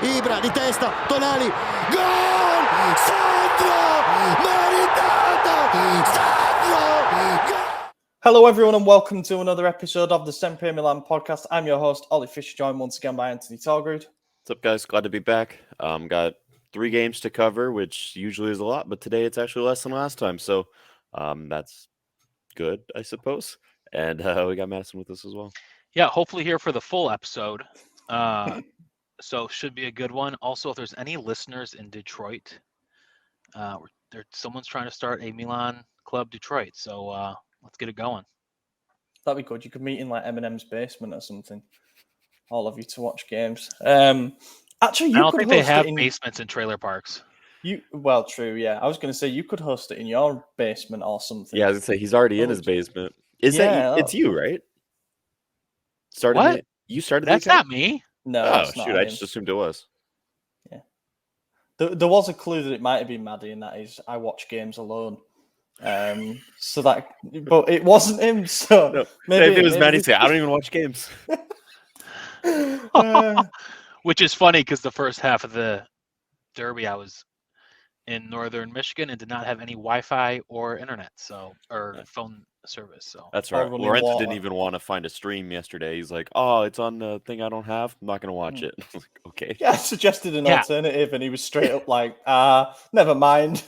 Ibra di testa, Tonali, gol! Sandro! Meritato! Sandro! Gol! Hello everyone and welcome to another episode of the SempreMilan podcast. I'm your host, Ollie Fisher, joined once again by Anthony Torgrud. What's up, guys? Glad to be back. Got 3 games to cover, which usually is a lot, but today it's actually less than last time, so that's good, I suppose. And we got Madison with us as well. Yeah, hopefully here for the full episode. So should be a good one. Also, if there's any listeners in Detroit, someone's trying to start a Milan Club Detroit. So let's get it going. That'd be good. You could meet in like Eminem's basement or something. All of you to watch games. Actually, I don't think they have basements in trailer parks. Well, true, yeah. I was going to say you could host it in your basement or something. Yeah, I was going to say he's already in his basement. It's you, right? What? You started That's not me. No, shoot, I just assumed it was. Yeah. There was a clue that it might have been Maddie, and that is I watch games alone. But it wasn't him, so no, maybe it was Maddie saying, I don't even watch games. Which is funny because the first half of the Derby I was in northern Michigan and did not have any Wi-Fi or internet, or phone service. So that's right. Lorenzo didn't even want to find a stream yesterday. He's like, "Oh, it's on the thing I don't have. I'm not going to watch it." I was like, "Okay." Yeah, I suggested an alternative, and he was straight up like, never mind."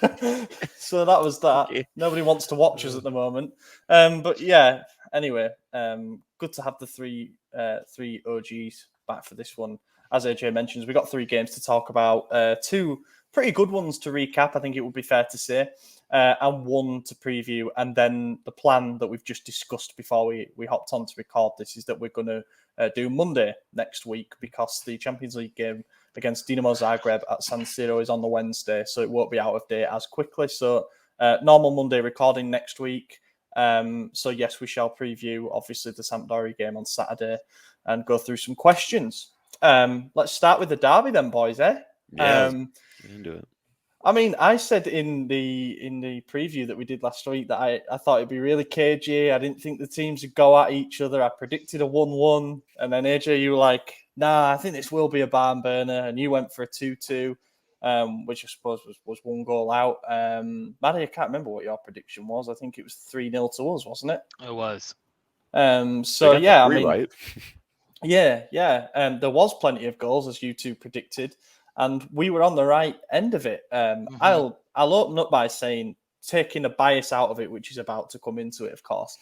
So that was that. Okay. Nobody wants to watch us at the moment. But yeah. Anyway, good to have the three OGs back for this one. As AJ mentions, we got 3 games to talk about. 2 pretty good ones to recap, I think it would be fair to say, and 1 to preview. And then the plan that we've just discussed before we hopped on to record this is that we're going to do Monday next week because the Champions League game against Dinamo Zagreb at San Siro is on the Wednesday, so it won't be out of date as quickly. So normal Monday recording next week. So yes, we shall preview, obviously, the Sampdoria game on Saturday and go through some questions. Let's start with the derby then, boys, eh? Yeah, into it. I mean, I said in the preview that we did last week that I thought it'd be really cagey. I didn't think the teams would go at each other. I predicted a 1-1. And then, AJ, you were like, nah, I think this will be a barn burner. And you went for a 2-2, which I suppose was 1 goal out. Maddie, I can't remember what your prediction was. I think it was 3-0 to us, wasn't it? It was. So, yeah, I mean... Right. Yeah. There was plenty of goals, as you two predicted, and we were on the right end of it. I'll open up by saying, taking a bias out of it, which is about to come into it, of course.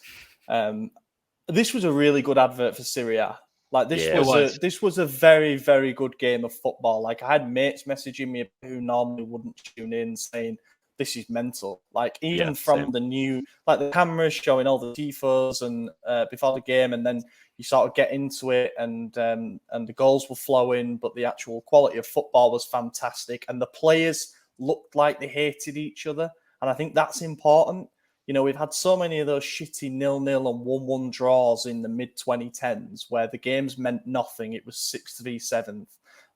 This was a really good advert for Serie A. Like this was a very, very good game of football. Like I had mates messaging me who normally wouldn't tune in, saying this is mental. Like even from the new, like the cameras showing all the tifos and before the game, and then you sort of get into it, and the goals were flowing, but the actual quality of football was fantastic, and the players looked like they hated each other, and I think that's important. You know, we've had so many of those shitty 0-0 and 1-1 draws in the mid-2010s where the games meant nothing. It was 6th v 7th,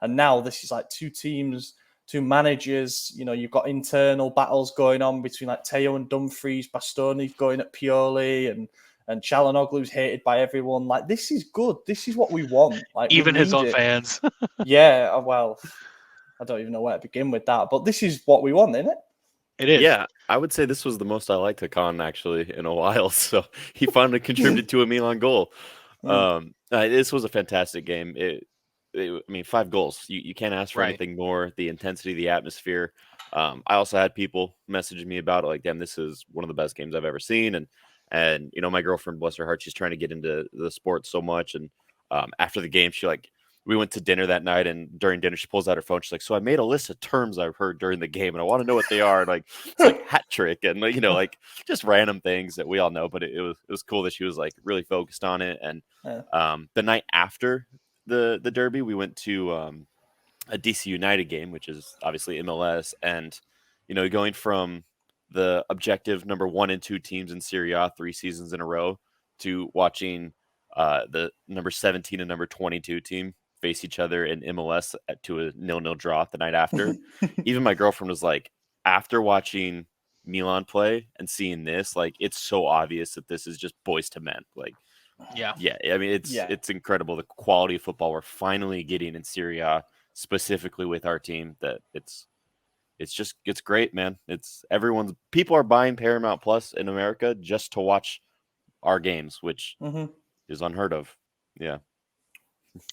and now this is like 2 teams, 2 managers. You know, you've got internal battles going on between like Teo and Dumfries, Bastoni going at Pioli, and Çalhanoğlu's hated by everyone. Like, this is good. This is what we want. Like, even his own fans. Yeah, well, I don't even know where to begin with that. But this is what we want, isn't it? It is. Yeah, I would say this was the most I liked Hakan actually in a while. So he finally contributed to a Milan goal. This was a fantastic game. I mean, 5 goals. You can't ask for anything more. The intensity, the atmosphere. I also had people messaging me about it, like, damn, this is one of the best games I've ever seen. And you know, my girlfriend, bless her heart, she's trying to get into the sport so much. And after the game, we went to dinner that night, and during dinner, she pulls out her phone. She's like, "So I made a list of terms I've heard during the game, and I want to know what they are." Like, it's like hat trick, and like just random things that we all know. But it was cool that she was like really focused on it. And the night after the Derby, we went to a DC United game, which is obviously MLS, and going from the objective number 1 and 2 teams in Serie A 3 seasons in a row to watching the number 17 and number 22 team face each other in MLS to a 0-0 draw the night after. Even my girlfriend was like, after watching Milan play and seeing this, like, it's so obvious that this is just boys to men. Like, yeah. I mean, it's incredible the quality of football we're finally getting in Serie A. specifically with our team that it's great, man. People are buying Paramount Plus in America just to watch our games, which is unheard of. Yeah.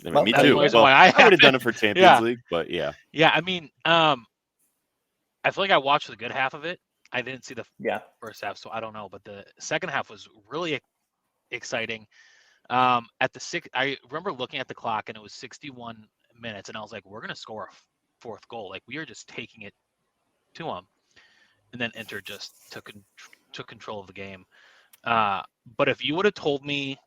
I mean, me that's too. the reason Well, why I would have haven't. done it for Champions League, but yeah. Yeah, I mean, I feel like I watched the good half of it. I didn't see the first half, so I don't know. But the second half was really exciting. I remember looking at the clock, and it was 61 minutes, and I was like, we're going to score a fourth goal. Like, we are just taking it to them. And then Inter just took control of the game. But if you would have told me,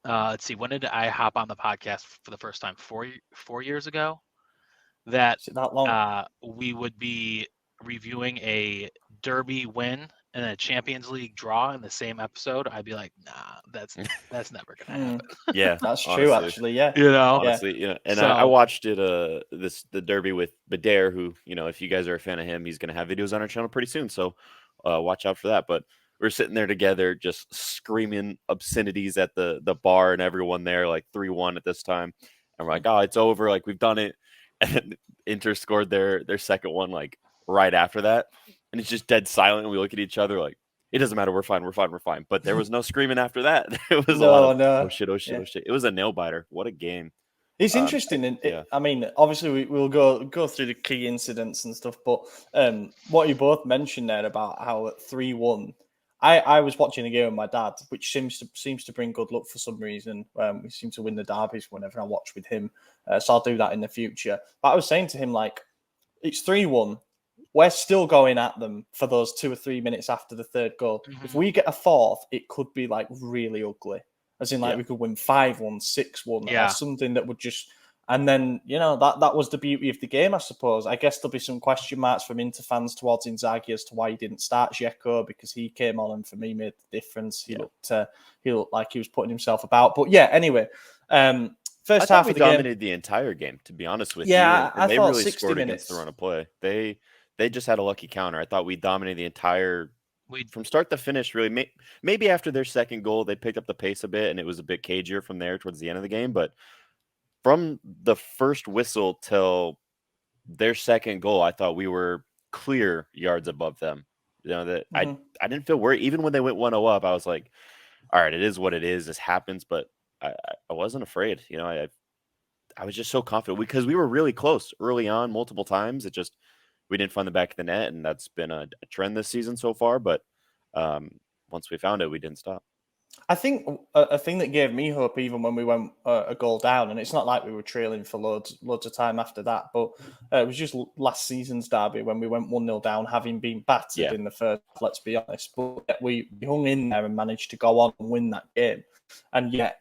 let's see, when did I hop on the podcast for the first time? 4 years ago? That long? We would be reviewing a derby win and a Champions League draw in the same episode, I'd be like, nah, that's never gonna happen. Yeah, that's true. Actually, yeah, honestly, yeah. And I watched it. The derby with Badair, who, if you guys are a fan of him, he's gonna have videos on our channel pretty soon. So watch out for that. But we're sitting there together, just screaming obscenities at the bar and everyone there, like 3-1 at this time. And we're like, oh, it's over. Like, we've done it. And Inter scored their second one like right after that, and it's just dead silent. And we look at each other like, it doesn't matter, we're fine. But there was no screaming after that. It was a lot of oh shit. It was a nail biter. What a game! It's interesting. I mean, obviously we'll go through the key incidents and stuff, but what you both mentioned there about how at 3-1. I was watching a game with my dad, which seems to bring good luck for some reason. We seem to win the derbies whenever I watch with him, so I'll do that in the future. But I was saying to him, like, it's 3-1. We're still going at them for those 2 or 3 minutes after the third goal. If we get a fourth, it could be like really ugly. As in, like, we could win 5-1, 6-1, or something that would just. And then, that was the beauty of the game, I suppose. I guess there'll be some question marks from Inter fans towards Inzaghi as to why he didn't start Dzeko, because he came on and for me made the difference. He looked like he was putting himself about. But yeah, anyway, first half of the game, dominated the entire game, to be honest with you. Yeah, and they thought really 60 scored minutes. against the run of play. They just had a lucky counter. I thought we dominated the entire. From start to finish, really. Maybe after their second goal, they picked up the pace a bit, and it was a bit cagier from there towards the end of the game. But from the first whistle till their second goal, I thought we were clear yards above them. I didn't feel worried. Even when they went 1-0 up, I was like, all right, it is what it is. This happens. But I wasn't afraid. I was just so confident because we were really close early on multiple times. We didn't find the back of the net, and that's been a trend this season so far. But once we found it, we didn't stop. I think a thing that gave me hope, even when we went a goal down, and it's not like we were trailing for loads of time after that, but it was just last season's derby when we went 1-0 down, having been battered in the first, let's be honest. But we hung in there and managed to go on and win that game. And yet,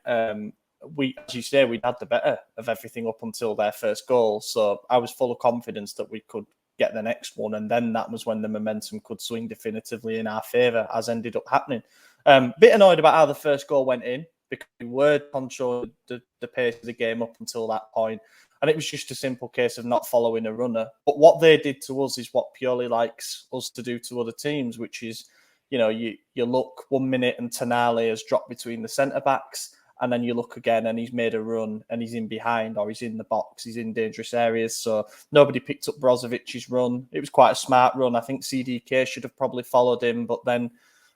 we, as you say, we'd had the better of everything up until their first goal. So I was full of confidence that we could get the next one. And then that was when the momentum could swing definitively in our favour, as ended up happening. Bit annoyed about how the first goal went in, because we were controlling the pace of the game up until that point. And it was just a simple case of not following a runner. But what they did to us is what Pioli likes us to do to other teams, which is, you look 1 minute and Tonali has dropped between the centre-backs, and then you look again and he's made a run and he's in behind, or he's in the box, he's in dangerous areas. So nobody picked up Brozovic's run. It was quite a smart run. I think CDK should have probably followed him, but then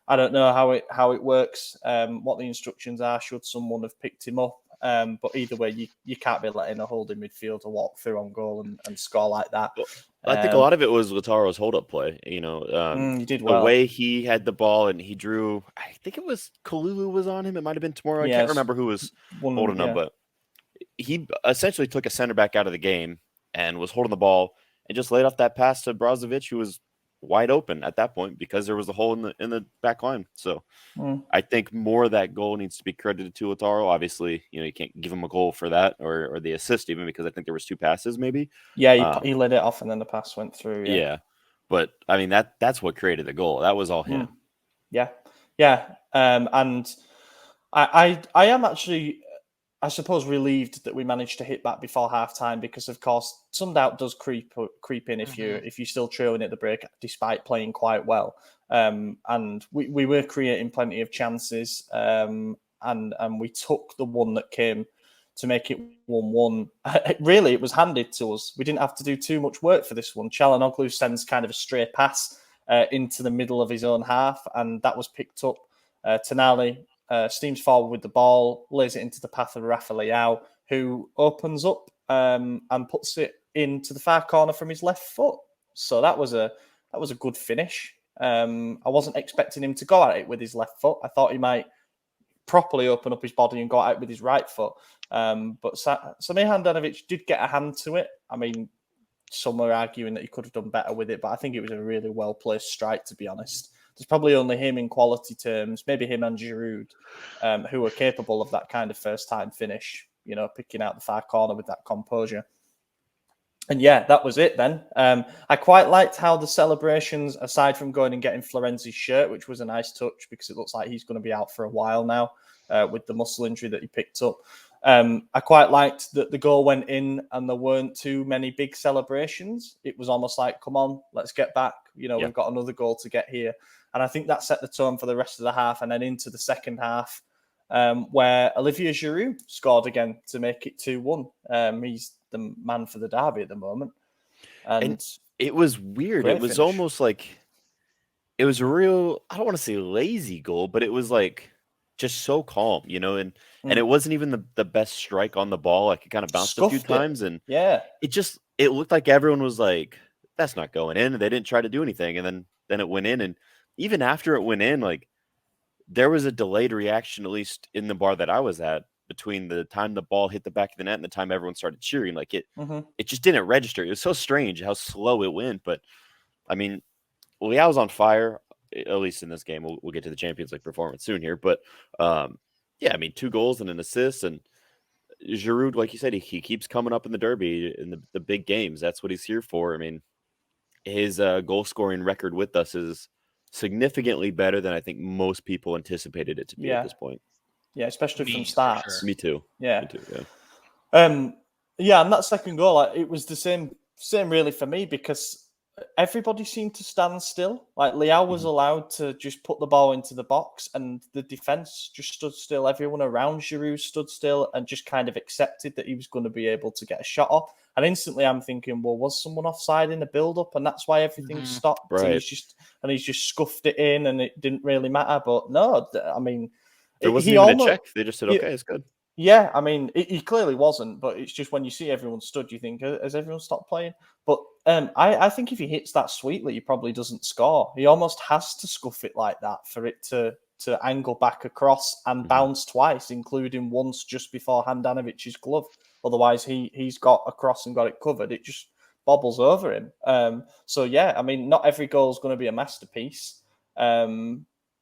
I don't know how it works, what the instructions are, should someone have picked him up. But either way, you can't be letting a holding midfielder walk through on goal and score like that. I think a lot of it was Lautaro's hold-up play. He did well. The way he had the ball and he drew, I think it was Kalulu was on him. It might have been tomorrow. I can't remember who was holding him, but he essentially took a center back out of the game and was holding the ball and just laid off that pass to Brozovic, who was wide open at that point because there was a hole in the back line. So I think more of that goal needs to be credited to Lautaro. Obviously, you can't give him a goal for that or the assist even, because I think there was 2 passes maybe. Yeah, he led it off and then the pass went through. Yeah. But I mean, that's what created the goal. That was all him. Yeah. And I am actually, I suppose, relieved that we managed to hit back before halftime, because of course some doubt does creep in if you're still trailing at the break despite playing quite well. And we were creating plenty of chances, and we took the one that came to make it 1-1. Really, it was handed to us. We didn't have to do too much work for this one. Çalhanoğlu sends kind of a stray pass into the middle of his own half, and that was picked up. Tonali steams forward with the ball, lays it into the path of Rafa Leão, who opens up and puts it into the far corner from his left foot. So that was a good finish. I wasn't expecting him to go at it with his left foot. I thought he might properly open up his body and go at it with his right foot. But Semir Handanovic did get a hand to it. I mean, some were arguing that he could have done better with it, but I think it was a really well-placed strike, to be honest. There's probably only him in quality terms, maybe him and Giroud, who are capable of that kind of first-time finish, picking out the far corner with that composure. And yeah, that was it then. I quite liked how the celebrations, aside from going and getting Florenzi's shirt, which was a nice touch because it looks like he's going to be out for a while now with the muscle injury that he picked up. I quite liked that the goal went in and there weren't too many big celebrations. It was almost like, come on, let's get back. We've got another goal to get here. And I think that set the tone for the rest of the half and then into the second half where Olivier Giroud scored again to make it 2-1. He's the man for the derby at the moment. And it was weird. It was almost like it was a real, I don't want to say lazy goal, but it was like just so calm, and it wasn't even the best strike on the ball. Like it kind of bounced a few times and it looked like everyone was like, that's not going in. And they didn't try to do anything. And then it went in. And even after it went in, like there was a delayed reaction, at least in the bar that I was at, between the time the ball hit the back of the net and the time everyone started cheering. Like it just didn't register. It was so strange how slow it went. But I mean, Leao's on fire, at least in this game. We'll get to the Champions League performance soon here. But yeah, I mean, 2 goals and an assist. And Giroud, like you said, he keeps coming up in the derby, in the big games. That's what he's here for. I mean, his goal scoring record with us is significantly better than I think most people anticipated it to be at this point. Yeah, especially from starts. Sure. Me too. Yeah. Me too, yeah. Yeah, and that second goal, it was the same really for me because everybody seemed to stand still. Like Leão was allowed to just put the ball into the box and the defense just stood still. Everyone around Giroud stood still and just kind of accepted that he was going to be able to get a shot off. And instantly I'm thinking, well, was someone offside in the build-up? And that's why everything stopped. Right. And he's just scuffed it in and it didn't really matter. But no, I mean... There wasn't even a check. They just said, okay, it's good. Yeah, I mean, he clearly wasn't, but it's just when you see everyone stood, you think, has everyone stopped playing? But I think if he hits that sweetly, he probably doesn't score. He almost has to scuff it like that for it to angle back across and bounce twice, including once just before Handanovic's glove. Otherwise, he's got across and got it covered. It just bobbles over him. So, yeah, I mean, not every goal is going to be a masterpiece.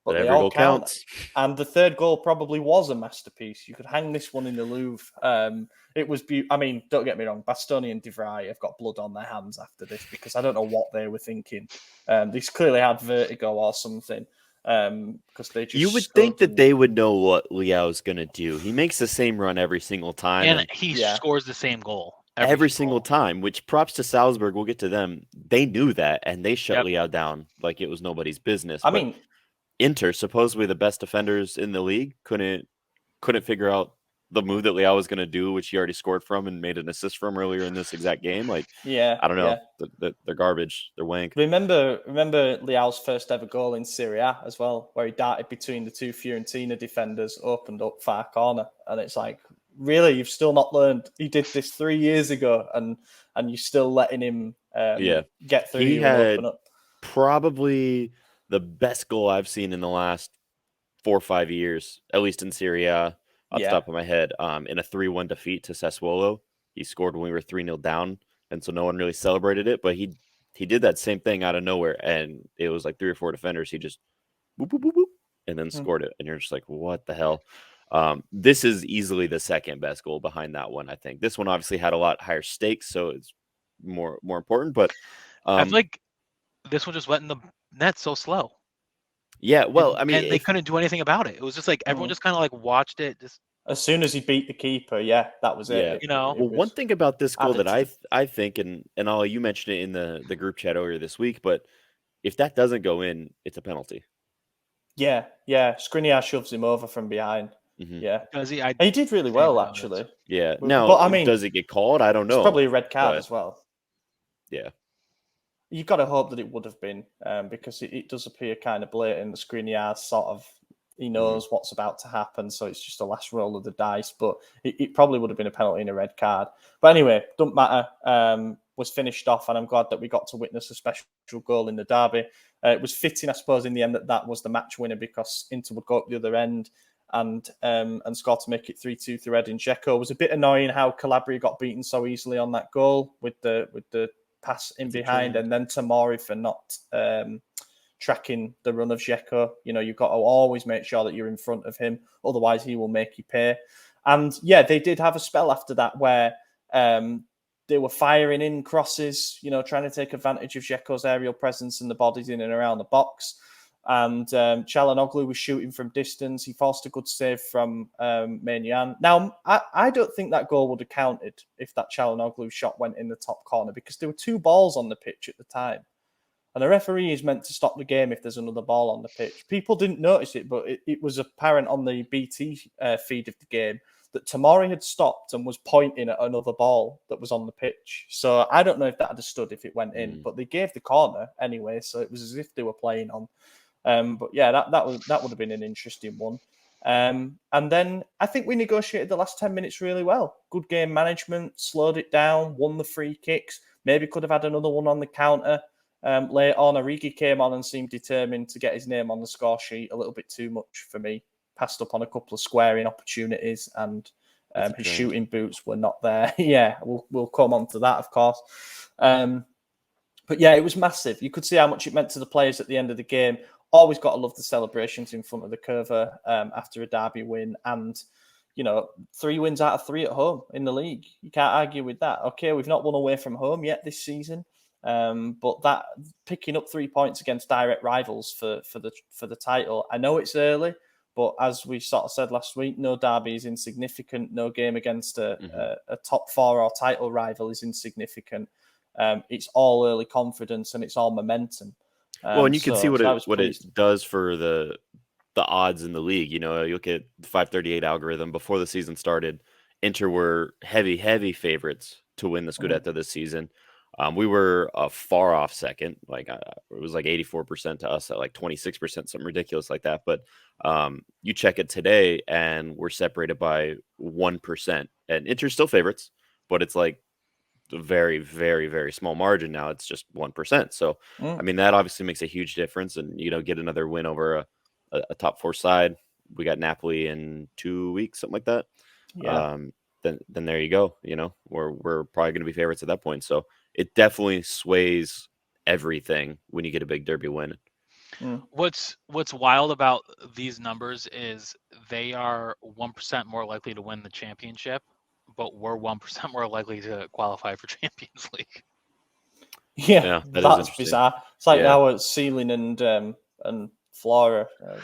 But they all count. Counts. And the third goal probably was a masterpiece. You could hang this one in the Louvre. It was I mean, don't get me wrong, Bastoni and De Vrij have got blood on their hands after this because I don't know what they were thinking. They clearly had vertigo or something. Because they just you would think that they would know what Leao's going to do. He makes the same run every single time. And he scores the same goal. Every single time, which props to Salzburg. We'll get to them. They knew that, and they shut Leão down like it was nobody's business. I mean... Inter, supposedly the best defenders in the league, couldn't figure out the move that Leão was going to do, which he already scored from and made an assist from earlier in this exact game. Like, I don't know. Yeah. They're garbage. They're wank. Remember Leao's first ever goal in Serie A as well, where he darted between the 2 Fiorentina defenders, opened up far corner. And it's like, really, you've still not learned. He did this 3 years ago and you're still letting him get through you and open up. Probably the best goal I've seen in the last 4 or 5 years, at least in Serie A, off the top of my head, in a 3-1 defeat to Sassuolo. He scored when we were 3-0 down, and so no one really celebrated it, but he did that same thing out of nowhere, and it was like 3 or 4 defenders. He just boop, boop, boop, boop, and then scored it, and you're just like, what the hell? This is easily the second best goal behind that one, I think. This one obviously had a lot higher stakes, so it's more important, but... I feel like this one just went in the net so slow. Yeah, well, I mean... And they couldn't do anything about it. It was just like everyone just kind of like watched it. Just as soon as he beat the keeper, that was it. Well, one thing about this goal that I think, and Ollie, you mentioned it in the group chat earlier this week, but if that doesn't go in, it's a penalty. Yeah. Skriniar shoves him over from behind. Mm-hmm. Yeah, because he did really well actually. Yeah. Now, but I mean, does it get called? I don't know. It's probably a red card as well. Yeah. You've got to hope that it would have been, because it does appear kind of blatant. The Skriniar sort of, he knows what's about to happen, so it's just a last roll of the dice. But it probably would have been a penalty and a red card. But anyway, don't matter. Was finished off, and I'm glad that we got to witness a special goal in the derby. It was fitting, I suppose, in the end that was the match winner, because Inter would go up the other end and score to make it 3-2 through Edin Dzeko. It was a bit annoying how Calabria got beaten so easily on that goal with the pass in behind, and then Tomori for not tracking the run of Dzeko. You've got to always make sure that you're in front of him, otherwise he will make you pay. And yeah, they did have a spell after that where they were firing in crosses, trying to take advantage of Dzeko's aerial presence and the bodies in and around the box. And Çalhanoğlu was shooting from distance. He forced a good save from Maignan. Now, I don't think that goal would have counted if that Çalhanoğlu shot went in the top corner, because there were 2 balls on the pitch at the time. And the referee is meant to stop the game if there's another ball on the pitch. People didn't notice it, but it was apparent on the BT feed of the game that Tomori had stopped and was pointing at another ball that was on the pitch. So I don't know if that had stood if it went in, but they gave the corner anyway, so it was as if they were playing on. But yeah, that would have been an interesting one. And then I think we negotiated the last 10 minutes really well. Good game management, slowed it down, won the free kicks, maybe could have had another one on the counter. Late on, Origi came on and seemed determined to get his name on the score sheet a little bit too much for me. Passed up on a couple of squaring opportunities, and his shooting boots were not there. Yeah, we'll come on to that, of course. But yeah, it was massive. You could see how much it meant to the players at the end of the game. Always got to love the celebrations in front of the Curva after a derby win. And, 3 wins out of 3 at home in the league. You can't argue with that. Okay, we've not won away from home yet this season. But that picking up 3 points against direct rivals for the title, I know it's early, but as we sort of said last week, no derby is insignificant. No game against a top 4 or title rival is insignificant. It's all early confidence and it's all momentum. Well, and you can see what it does for the odds in the league. You look at the 538 algorithm before the season started. Inter were heavy favorites to win the Scudetto this season. We were far off second. Like it was like 84% to us at like 26%, something ridiculous like that. But you check it today, and we're separated by 1%. And Inter's still favorites, but it's like a very, very, very small margin now. It's just 1%. So, I mean, that obviously makes a huge difference. And, get another win over a top 4 side. We got Napoli in 2 weeks, something like that. Yeah. Then there you go. We're probably going to be favorites at that point. So it definitely sways everything when you get a big derby win. What's wild about these numbers is they are 1% more likely to win the championship, but we're 1% more likely to qualify for Champions League. Yeah, that's bizarre. It's like our ceiling and floor are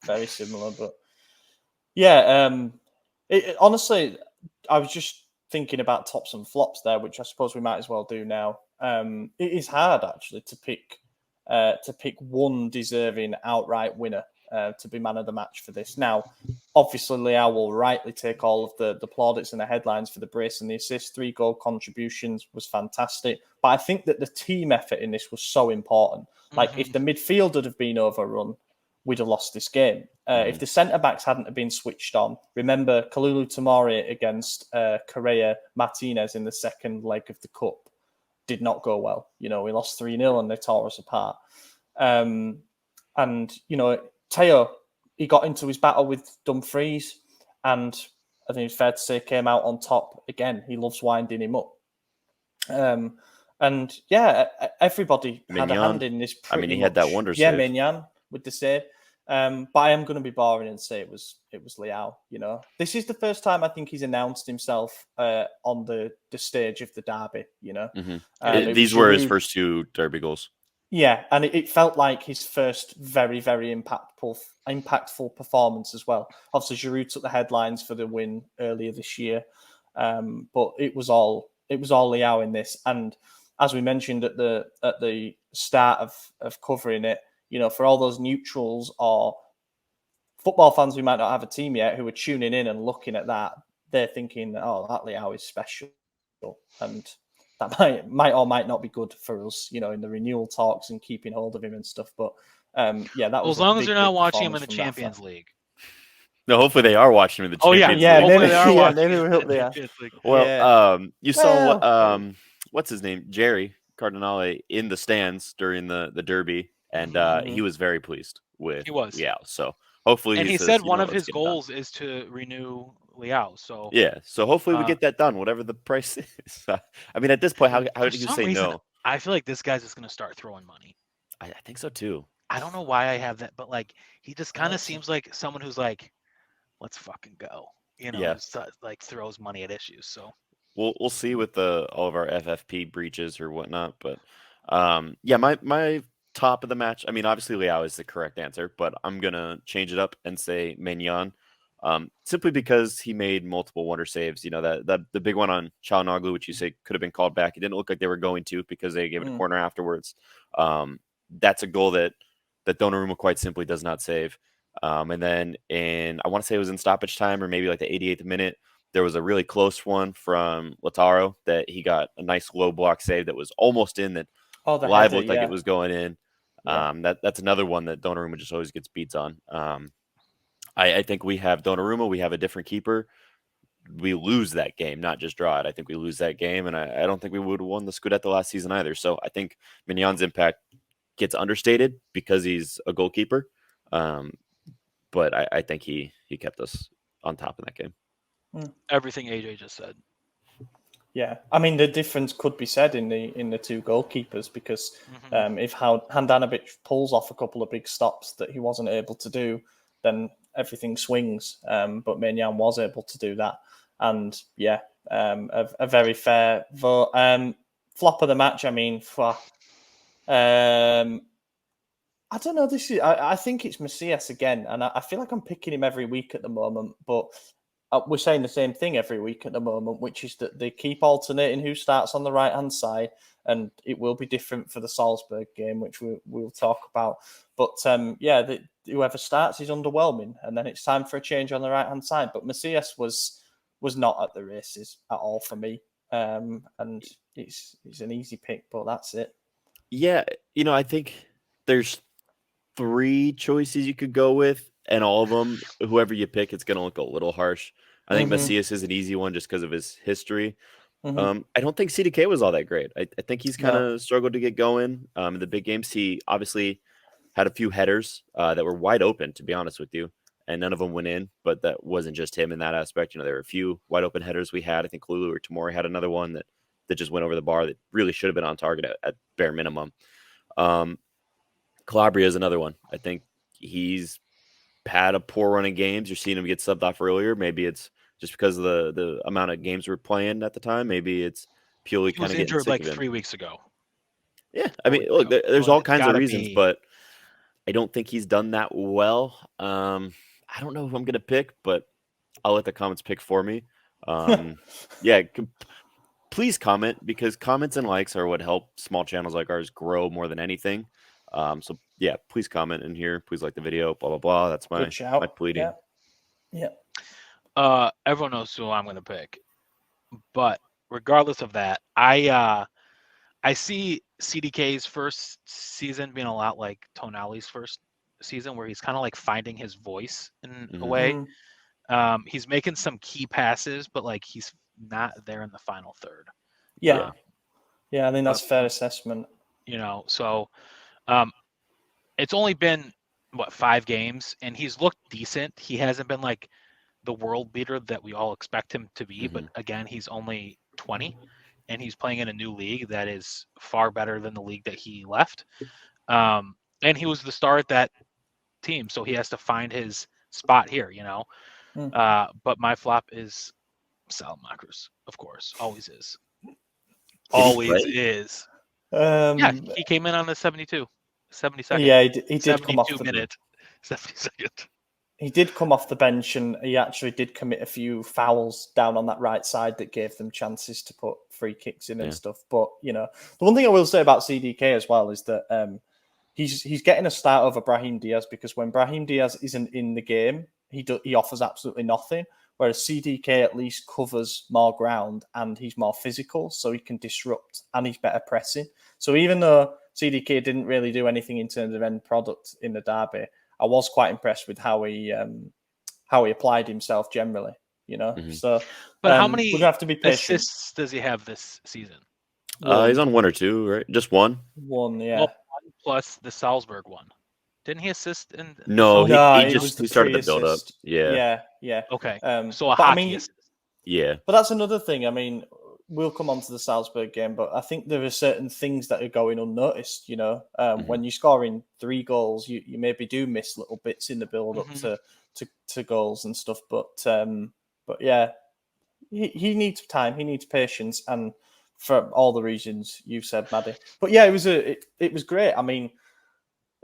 very similar, but yeah. Honestly, I was just thinking about tops and flops there, which I suppose we might as well do now. It is hard actually to pick one deserving outright winner to be man of the match for this. Now, obviously, Leao will rightly take all of the plaudits and the headlines for the brace and the assist. 3 goal contributions was fantastic. But I think that the team effort in this was so important. Like, if the midfield would have been overrun, we'd have lost this game. If the centre-backs hadn't have been switched on, remember Kalulu Tomori against Correa Martinez in the second leg of the Cup did not go well. We lost 3-0 and they tore us apart. And, Teo, he got into his battle with Dumfries, and I think it's fair to say came out on top. Again, he loves winding him up. And yeah, everybody had a hand in this. I mean, he had that wonder save. Yeah, Maignan with the save. But I am going to be boring and say it was Leao. This is the first time I think he's announced himself on the stage of the derby. These were his first 2 derby goals. Yeah, and it felt like his first very, very impactful performance as well. Obviously, Giroud took the headlines for the win earlier this year, but it was all Leao in this. And as we mentioned at the start of covering it, for all those neutrals or football fans who might not have a team yet, who are tuning in and looking at that, they're thinking, "Oh, that Leao is special," and that might or might not be good for us, in the renewal talks and keeping hold of him and stuff. But that was as long as big, they're not big watching him in the performance from Champions Rafa. League. No, hopefully they are watching him in the Champions yeah, League. Hopefully they are watching maybe we hope they are. Champions League. Well, you saw what's his name, Jerry Cardinale, in the stands during the derby, and he was very pleased with Leao. So hopefully, he said one of his goals is to renew Leao. So so hopefully we get that done, whatever the price is. I mean, at this point, how do you say no? I feel like this guy's just going to start throwing money. I think so too. I don't know why I have that, but like he just kind of seems like someone who's like, let's fucking go. Like throws money at issues. So we'll see with all of our FFP breaches or whatnot. But my top of the match. I mean, obviously Leao is the correct answer, but I'm gonna change it up and say Maignan, simply because he made multiple wonder saves. That the big one on Çalhanoğlu, which you say could have been called back. It didn't look like they were going to because they gave it a corner afterwards. That's a goal that Donnarumma quite simply does not save. And then I want to say it was in stoppage time or maybe like the 88th minute, there was a really close one from Lautaro that he got a nice low block save that was almost in, that live looked like it was going in. That's another one that Donnarumma just always gets beats on. I think we have Donnarumma, we have a different keeper. We lose that game, not just draw it. I think we lose that game, and I don't think we would have won the Scudetto last season either. So I think Maignan's impact gets understated because he's a goalkeeper. But I think he kept us on top in that game. Everything AJ just said. Yeah, I mean the difference could be said in the two goalkeepers, because if Handanovic pulls off a couple of big stops that he wasn't able to do, then everything swings. But Maignan was able to do that, and a very fair vote. Flop of the match. I mean, I don't know. I think it's Macias again, and I feel like I'm picking him every week at the moment. But we're saying the same thing every week at the moment, which is that they keep alternating who starts on the right hand side, and it will be different for the Salzburg game, which we'll talk about. But whoever starts is underwhelming, and then it's time for a change on the right hand side. But Macias was not at the races at all for me, and it's an easy pick, but that's it. Yeah, I think there's 3 choices you could go with, and all of them, whoever you pick, it's going to look a little harsh. I think Macias is an easy one just because of his history. I don't think CDK was all that great. I think he's kind of struggled to get going. In the big games, he obviously had a few headers that were wide open, to be honest with you, and none of them went in, but that wasn't just him in that aspect. There were a few wide open headers we had. I think Lulu or Tomori had another one that just went over the bar that really should have been on target at bare minimum. Calabria is another one. I think he's had a poor run of games. You're seeing him get subbed off earlier. Maybe it's just because of the amount of games we're playing at the time. Maybe it's purely kind of injured like 3 weeks ago. Yeah, I mean, look, there's all kinds of reasons, but I don't think he's done that well. I don't know who I'm going to pick, but I'll let the comments pick for me. Please comment, because comments and likes are what help small channels like ours grow more than anything. So please comment in here. Please like the video, blah, blah, blah. That's my pleading. Yeah. Everyone knows who I'm going to pick, but regardless of that, I see CDK's first season being a lot like Tonali's first season, where he's kind of like finding his voice in a way. He's making some key passes, but like he's not there in the final third. Yeah, I think that's fair assessment. So it's only been 5 games, and he's looked decent. He hasn't been like the world beater that we all expect him to be, but again, he's only 20, and he's playing in a new league that is far better than the league that he left. And he was the star at that team, so he has to find his spot here, But my flop is Salamackers, of course, always is. Always is. He came in on the 72nd. Yeah, he did come off the 72nd. He did come off the bench, and he actually did commit a few fouls down on that right side that gave them chances to put free kicks in and stuff. But, the one thing I will say about CDK as well is that he's getting a start over Brahim Diaz, because when Brahim Diaz isn't in the game, he offers absolutely nothing. Whereas CDK at least covers more ground and he's more physical, so he can disrupt and he's better pressing. So even though CDK didn't really do anything in terms of end product in the derby, I was quite impressed with how he applied himself generally. So but how many we're gonna have to be patient. assists does he have this season? He's on 1 or 2, right? Just one. Yeah. Well, 1 plus the Salzburg one. Didn't he assist in? No, he started the build up. Yeah. Okay. So a hockey assist. Yeah. But that's another thing. I mean, we'll come on to the Salzburg game, but I think there are certain things that are going unnoticed. When you're scoring 3 goals, you maybe do miss little bits in the build up to goals and stuff. But yeah, he needs time. He needs patience, and for all the reasons you said, Maddie. But yeah, it was great. I mean,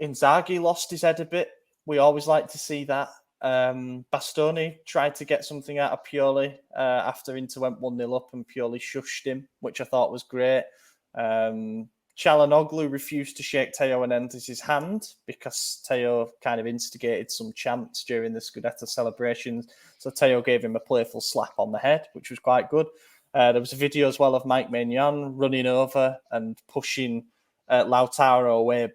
Inzaghi lost his head a bit. We always like to see that. Bastoni tried to get something out of Pioli after Inter went 1-0 up, and Pioli shushed him, which I thought was great. Çalhanoğlu refused to shake Theo Hernandez's hand because Theo kind of instigated some chants during the Scudetto celebrations. So Theo gave him a playful slap on the head, which was quite good. There was a video as well of Mike Maignan running over and pushing Lautaro away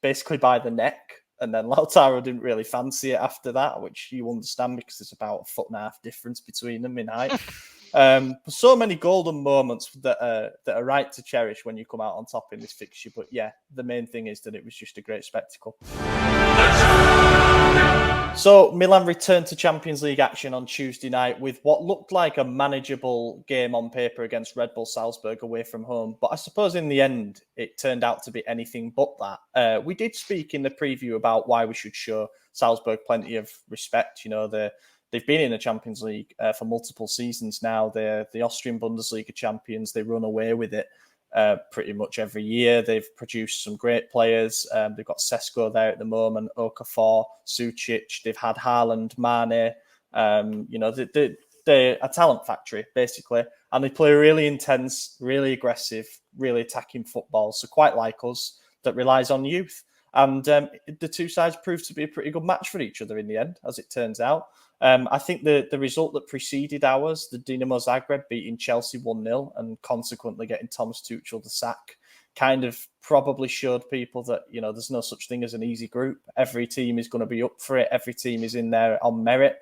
basically by the neck. And then Lautaro didn't really fancy it after that, which you understand because there's about 1.5 foot difference between them in height. So many golden moments that are right to cherish when you come out on top in this fixture. But yeah, the main thing is that it was just a great spectacle. So Milan returned to Champions League action on Tuesday night with what looked like a manageable game on paper against Red Bull Salzburg away from home. But I suppose in the end, it turned out to be anything but that. We did speak in the preview about why we should show Salzburg plenty of respect. They've been in the Champions League for multiple seasons now. They're the Austrian Bundesliga champions. They run away with it pretty much every year. They've produced some great players. They've got Sesko there at the moment, Okafor, Sucic. They've had Haaland, Mane. They're a talent factory, basically. And they play really intense, really aggressive, really attacking football. So quite like us, that relies on youth. And the two sides proved to be a pretty good match for each other in the end, as it turns out. I think the result that preceded ours, the Dinamo Zagreb beating Chelsea 1-0 and consequently getting Thomas Tuchel the sack, kind of probably showed people that, there's no such thing as an easy group. Every team is going to be up for it. Every team is in there on merit.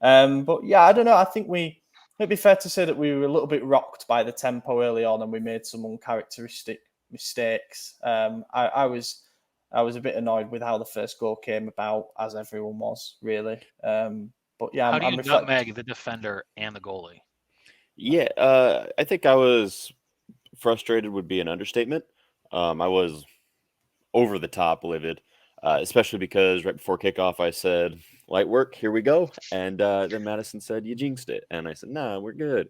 But yeah, I don't know. I think it'd be fair to say that we were a little bit rocked by the tempo early on and we made some uncharacteristic mistakes. I was a bit annoyed with how the first goal came about, as everyone was, really. But yeah, how do you nutmeg the defender and the goalie? Yeah, I think I was frustrated would be an understatement. I was over the top livid, especially because right before kickoff I said, light work, here we go. And then Madison said, you jinxed it. And I said, nah, we're good.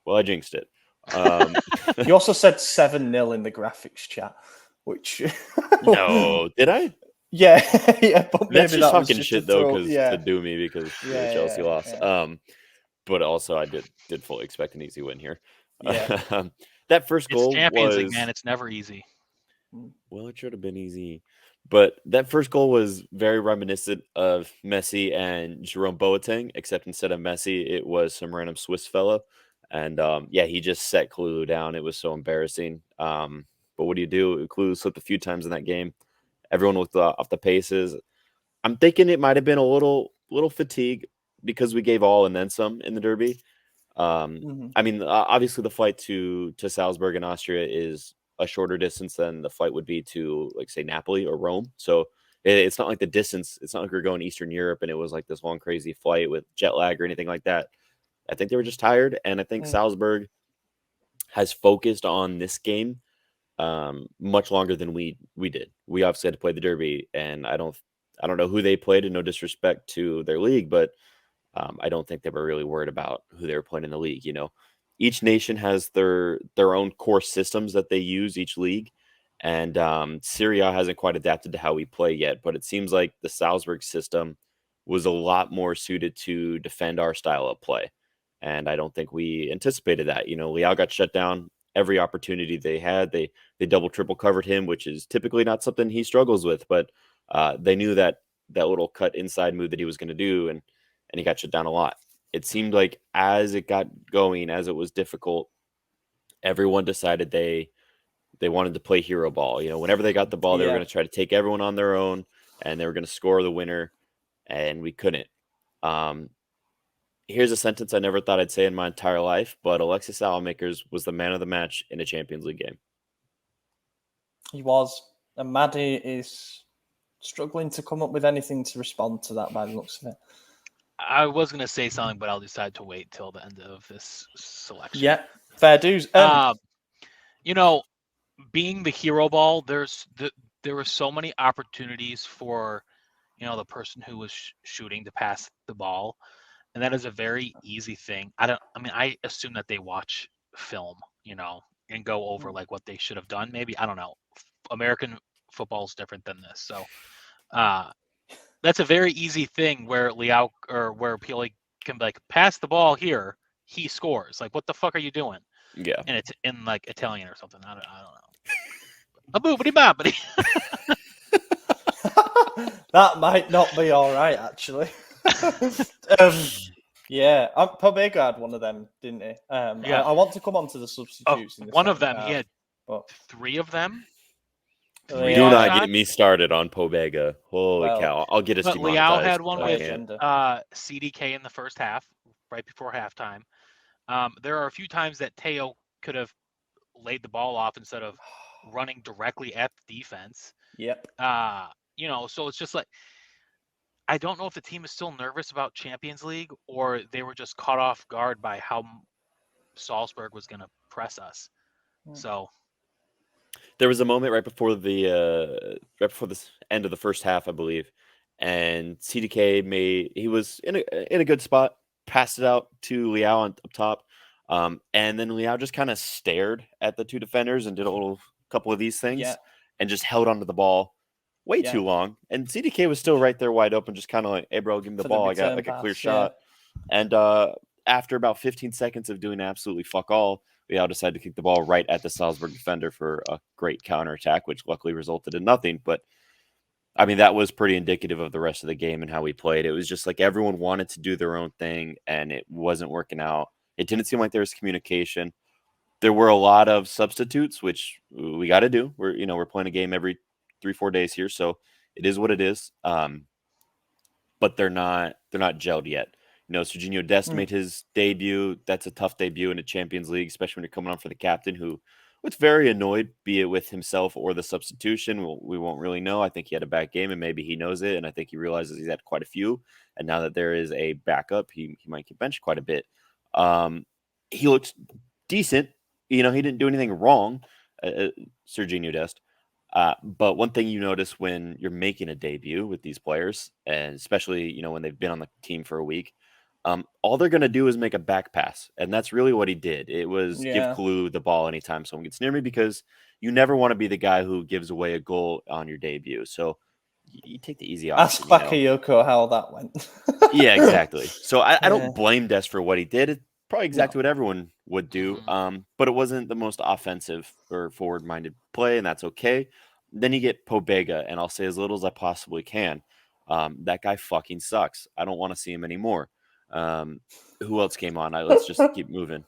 Well, I jinxed it. You also said 7-0 in the graphics chat, which... No, did I? Yeah, but maybe that's just talking just shit though, because to do me because Chelsea lost. Yeah. But also I did fully expect an easy win here. Yeah. That first goal it's Champions League, man. It's never easy. Well, it should have been easy, but that first goal was very reminiscent of Messi and Jerome Boateng, except instead of Messi, it was some random Swiss fellow, and he just set Kalulu down. It was so embarrassing. But what do? Kalulu slipped a few times in that game. Everyone looked off the paces. I'm thinking it might have been a little fatigue because we gave all and then some in the derby. I mean, obviously the flight to Salzburg in Austria is a shorter distance than the flight would be to, like, say, Napoli or Rome. So it's not like the distance. It's not like we're going Eastern Europe and it was like this long, crazy flight with jet lag or anything like that. I think they were just tired. And I think Salzburg has focused on this game much longer than we did. We obviously had to play the derby, and I don't know who they played, and no disrespect to their league, but I don't think they were really worried about who they were playing in the league. Each nation has their own core systems that they use each league, and Serie A hasn't quite adapted to how we play yet, but it seems like the Salzburg system was a lot more suited to defend our style of play, and I don't think we anticipated that. Leao got shut down every opportunity they had. They double, triple covered him, which is typically not something he struggles with, but they knew that little cut inside move that he was going to do, and he got shut down a lot. It seemed like as it got going, as it was difficult, everyone decided they wanted to play hero ball. Whenever they got the ball, they were going to try to take everyone on their own, and they were going to score the winner, and we couldn't. Here's a sentence I never thought I'd say in my entire life, but Alexis Salamakers was the man of the match in a Champions League game. He was. And Maddie is struggling to come up with anything to respond to that by the looks of it. I was going to say something, but I'll decide to wait till the end of this selection. Yeah, fair dues. Being the hero ball, there were so many opportunities for, the person who was shooting to pass the ball. And that is a very easy thing. I assume that they watch film, and go over like what they should have done. Maybe, I don't know. American football is different than this. So that's a very easy thing where Leao or where Pioli can be like, pass the ball here. He scores. Like, what the fuck are you doing? Yeah. And it's in like Italian or something. I don't know. A boobity bobbity. That might not be all right, actually. Pobega had one of them, didn't he? I want to come on to the substitutes. One of them, he had 3 of them. Do not get me started on Pobega. Holy cow. I'll get us demonetized. Leao had one with CDK in the first half, right before halftime. There are a few times that Teo could have laid the ball off instead of running directly at the defense. Yep. So it's just like, I don't know if the team is still nervous about Champions League or they were just caught off guard by how Salzburg was going to press us. So there was a moment right before the end of the first half, I believe, and CDK he was in a good spot, passed it out to Leao up top, and then Leao just kind of stared at the 2 defenders and did a couple of these things, and just held onto the ball way too long. And CDK was still right there wide open, just kind of like, hey, bro, give me the ball. I got like a clear shot. And after about 15 seconds of doing absolutely fuck all, Leao decided to kick the ball right at the Salzburg defender for a great counterattack, which luckily resulted in nothing. But, I mean, that was pretty indicative of the rest of the game and how we played. It was just like everyone wanted to do their own thing, and it wasn't working out. It didn't seem like there was communication. There were a lot of substitutes, which we got to do. We're playing a game every 3-4 days here, so it is what it is. But they're not gelled yet. Serginho Dest made his debut. That's a tough debut in a Champions League, especially when you're coming on for the captain, who was very annoyed, be it with himself or the substitution. We won't really know. I think he had a bad game, and maybe he knows it, and I think he realizes he's had quite a few. And now that there is a backup, he might get benched quite a bit. He looks decent. He didn't do anything wrong, Serginho Dest. But one thing you notice when you're making a debut with these players, and especially, when they've been on the team for a week, all they're going to do is make a back pass. And that's really what he did. It was give Kalu the ball anytime someone gets near me, because you never want to be the guy who gives away a goal on your debut. So you take the easy option. Ask Bakayoko how that went. Yeah, exactly. So I don't blame Dest for what he did. It's probably exactly what everyone would do. But it wasn't the most offensive or forward-minded play, and that's okay. Then you get Pobega, and I'll say as little as I possibly can. That guy fucking sucks. I don't want to see him anymore. Who else came on? Let's just keep moving.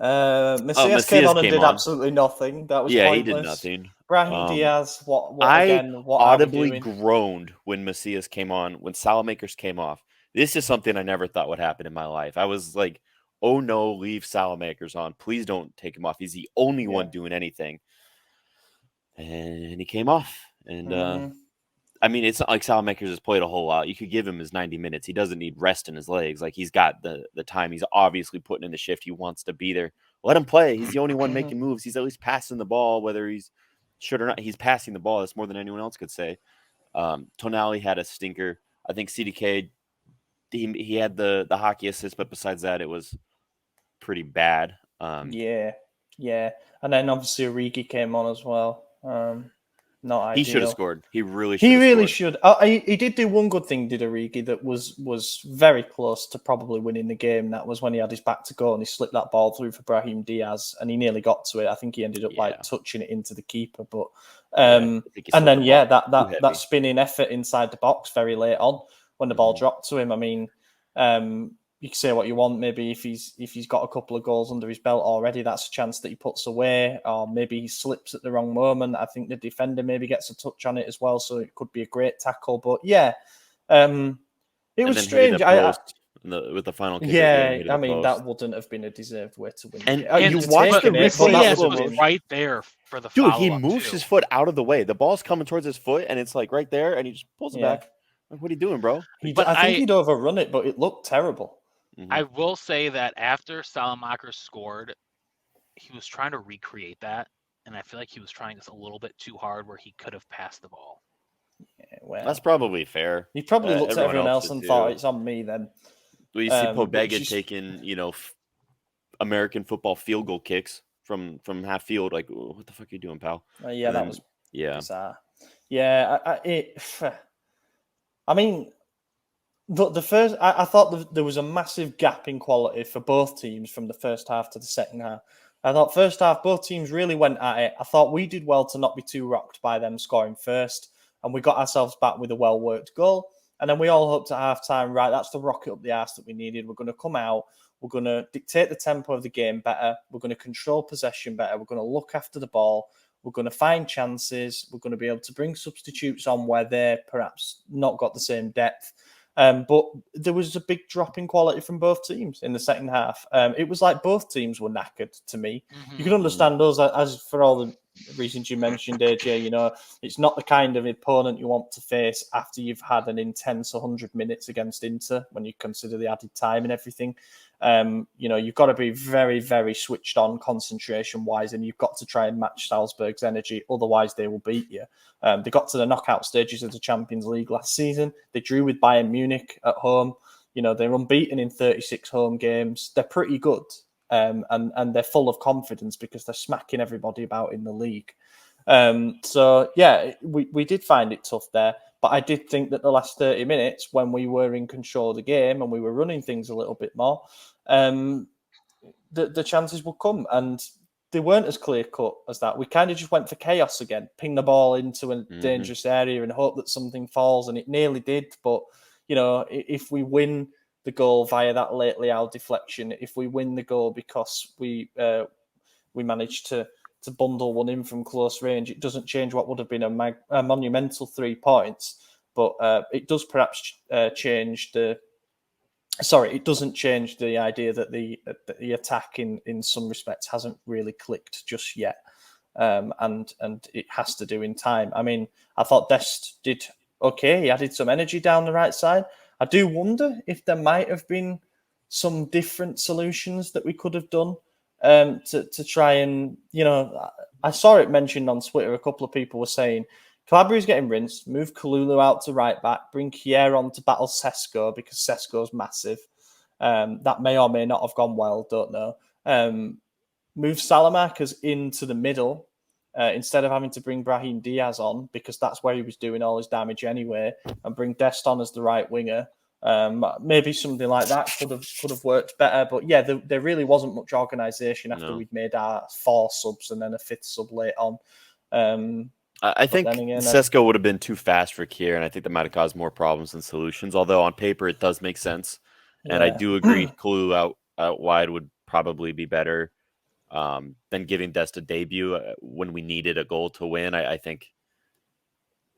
Macias came on and did absolutely nothing. That was pointless. He did nothing. Brahim Diaz, what audibly groaned when Macias came on, when Salamakers came off. This is something I never thought would happen in my life. I was like, oh no, leave Salamakers on. Please don't take him off. He's the only one doing anything. And he came off. And I mean, it's not like Salamakers has played a whole lot. You could give him his 90 minutes. He doesn't need rest in his legs. Like, he's got the time. He's obviously putting in the shift. He wants to be there. Let him play. He's the only one making moves. He's at least passing the ball, whether he's should or not. He's passing the ball. That's more than anyone else could say. Tonali had a stinker. I think CDK, he had the hockey assist, but besides that, it was pretty bad. Yeah. And then obviously Origi came on as well. not ideal. He should have scored. He really should. He really should. He did do one good thing, did Origi, that was very close to probably winning the game. That was when he had his back to goal and he slipped that ball through for Brahim Diaz, and he nearly got to it. I think he ended up like touching it into the keeper, but and then that spinning effort inside the box very late on when the ball dropped to him. I mean, you can say what you want. Maybe if he's got a couple of goals under his belt already, that's a chance that he puts away, or maybe he slips at the wrong moment. I think the defender maybe gets a touch on it as well, so it could be a great tackle. But it was strange. With the final kick, I mean that wouldn't have been a deserved way to win. And you watch the replay was right there for the dude. He moves his foot out of the way. The ball's coming towards his foot, and it's like right there, and he just pulls it back. Like, what are you doing, bro? I think he'd overrun it, but it looked terrible. I will say that after Salamaker scored, he was trying to recreate that, and I feel like he was trying just a little bit too hard where he could have passed the ball. Yeah, well, that's probably fair. He probably looked at everyone else and thought, it's on me then. Well, you see Pobega taking, American football field goal kicks from half field. Like, what the fuck are you doing, pal? That was bizarre. Yeah, I mean... The first, I thought there was a massive gap in quality for both teams from the first half to the second half. I thought first half, both teams really went at it. I thought we did well to not be too rocked by them scoring first, and we got ourselves back with a well-worked goal. And then we all hoped at half-time, right, that's the rocket up the arse that we needed. We're going to come out. We're going to dictate the tempo of the game better. We're going to control possession better. We're going to look after the ball. We're going to find chances. We're going to be able to bring substitutes on where they're perhaps not got the same depth. But there was a big drop in quality from both teams in the second half. It was like both teams were knackered to me. You can understand us, as for all the reasons you mentioned, AJ, it's not the kind of opponent you want to face after you've had an intense 100 minutes against Inter when you consider the added time and everything. You've got to be very, very switched on concentration-wise, and you've got to try and match Salzburg's energy. Otherwise, they will beat you. They got to the knockout stages of the Champions League last season. They drew with Bayern Munich at home. They're unbeaten in 36 home games. They're pretty good, and they're full of confidence because they're smacking everybody about in the league. We did find it tough there. But I did think that the last 30 minutes, when we were in control of the game and we were running things a little bit more, the chances would come. And they weren't as clear-cut as that. We kind of just went for chaos again, ping the ball into a dangerous area and hope that something falls. And it nearly did. But, if we win the goal via that late Leao deflection, if we win the goal because we managed to bundle one in from close range, it doesn't change what would have been a monumental 3 points, but it does perhaps change it doesn't change the idea that the attack in some respects hasn't really clicked just yet, and it has to do in time. I mean, I thought Dest did okay. He added some energy down the right side. I do wonder if there might have been some different solutions that we could have done to try and, I saw it mentioned on Twitter. A couple of people were saying Calabria's getting rinsed, move Kalulu out to right back, bring Kier on to battle Sesko because Sesko's massive. That may or may not have gone well, don't know. Move Salamakers into the middle instead of having to bring Brahim Diaz on because that's where he was doing all his damage anyway, and bring Dest on as the right winger. Maybe something like that could have worked better, but there really wasn't much organisation after we'd made our 4 subs and then a 5th sub late on. I think Sesko would have been too fast for Kier, and I think that might have caused more problems than solutions. Although on paper it does make sense, and I do agree Kalulu out wide would probably be better than giving Dest a debut when we needed a goal to win. I think.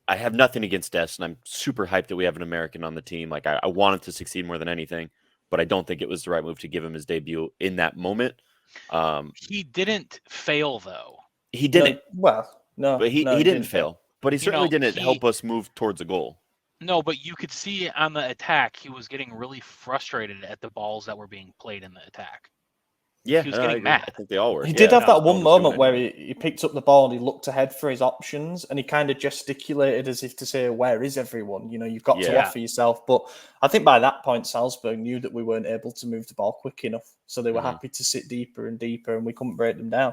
I have nothing against Dest, and I'm super hyped that we have an American on the team. Like, I want him to succeed more than anything, but I don't think it was the right move to give him his debut in that moment. He didn't fail, though. He didn't. No, but he didn't fail. But he certainly didn't help us move towards a goal. No, but you could see on the attack, he was getting really frustrated at the balls that were being played in the attack. Yeah, he was getting mad. I think they all were. He did have that one moment where he picked up the ball and he looked ahead for his options and he kind of gesticulated as if to say, "Where is everyone? You've got to offer yourself." But I think by that point, Salzburg knew that we weren't able to move the ball quick enough. So they were happy to sit deeper and deeper, and we couldn't break them down.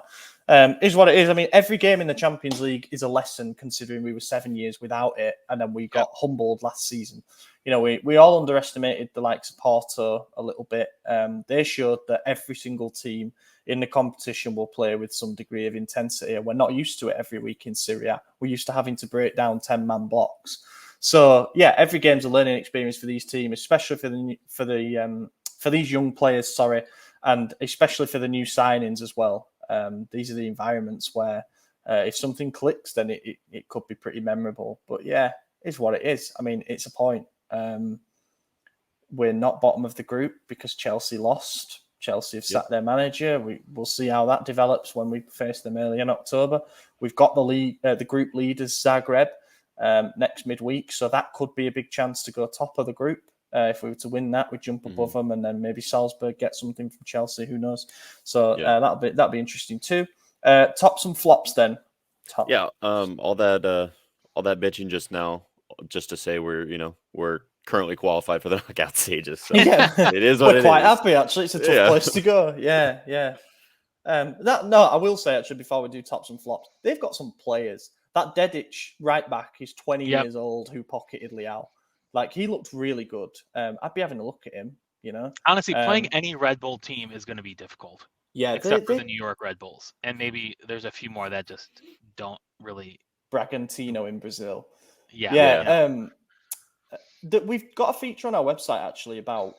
Is what it is. I mean, every game in the Champions League is a lesson, considering we were 7 years without it, and then we got humbled last season. You know, we all underestimated the likes of Porto a little bit. They showed that every single team in the competition will play with some degree of intensity, and we're not used to it every week in Serie A. We're used to having to break down 10-man blocks. So yeah, every game's a learning experience for these teams, especially for these young players. And especially for the new signings as well. These are the environments where if something clicks, then it could be pretty memorable. But yeah, it's what it is. I mean, it's a point. We're not bottom of the group because Chelsea lost. Chelsea have sacked their manager. We'll see how that develops when we face them early in October. We've got the group leaders, Zagreb, next midweek. So that could be a big chance to go top of the group. If we were to win that, we jump above them, and then maybe Salzburg get something from Chelsea. Who knows? So that'll be interesting too. Tops and flops then. Yeah. All that bitching just now, just to say we're currently qualified for the knockout stages. So it is what it is. We're quite happy actually. It's a tough place to go. Yeah. I will say actually before we do tops and flops, they've got some players. That Dedic right back is 20 years old who pocketed Leao. Like, he looked really good. I'd be having a look at him, you know. Honestly, playing any Red Bull team is going to be difficult. Yeah, except for the New York Red Bulls. And maybe there's a few more that just don't really... Bragantino in Brazil. Yeah. We've got a feature on our website, actually, about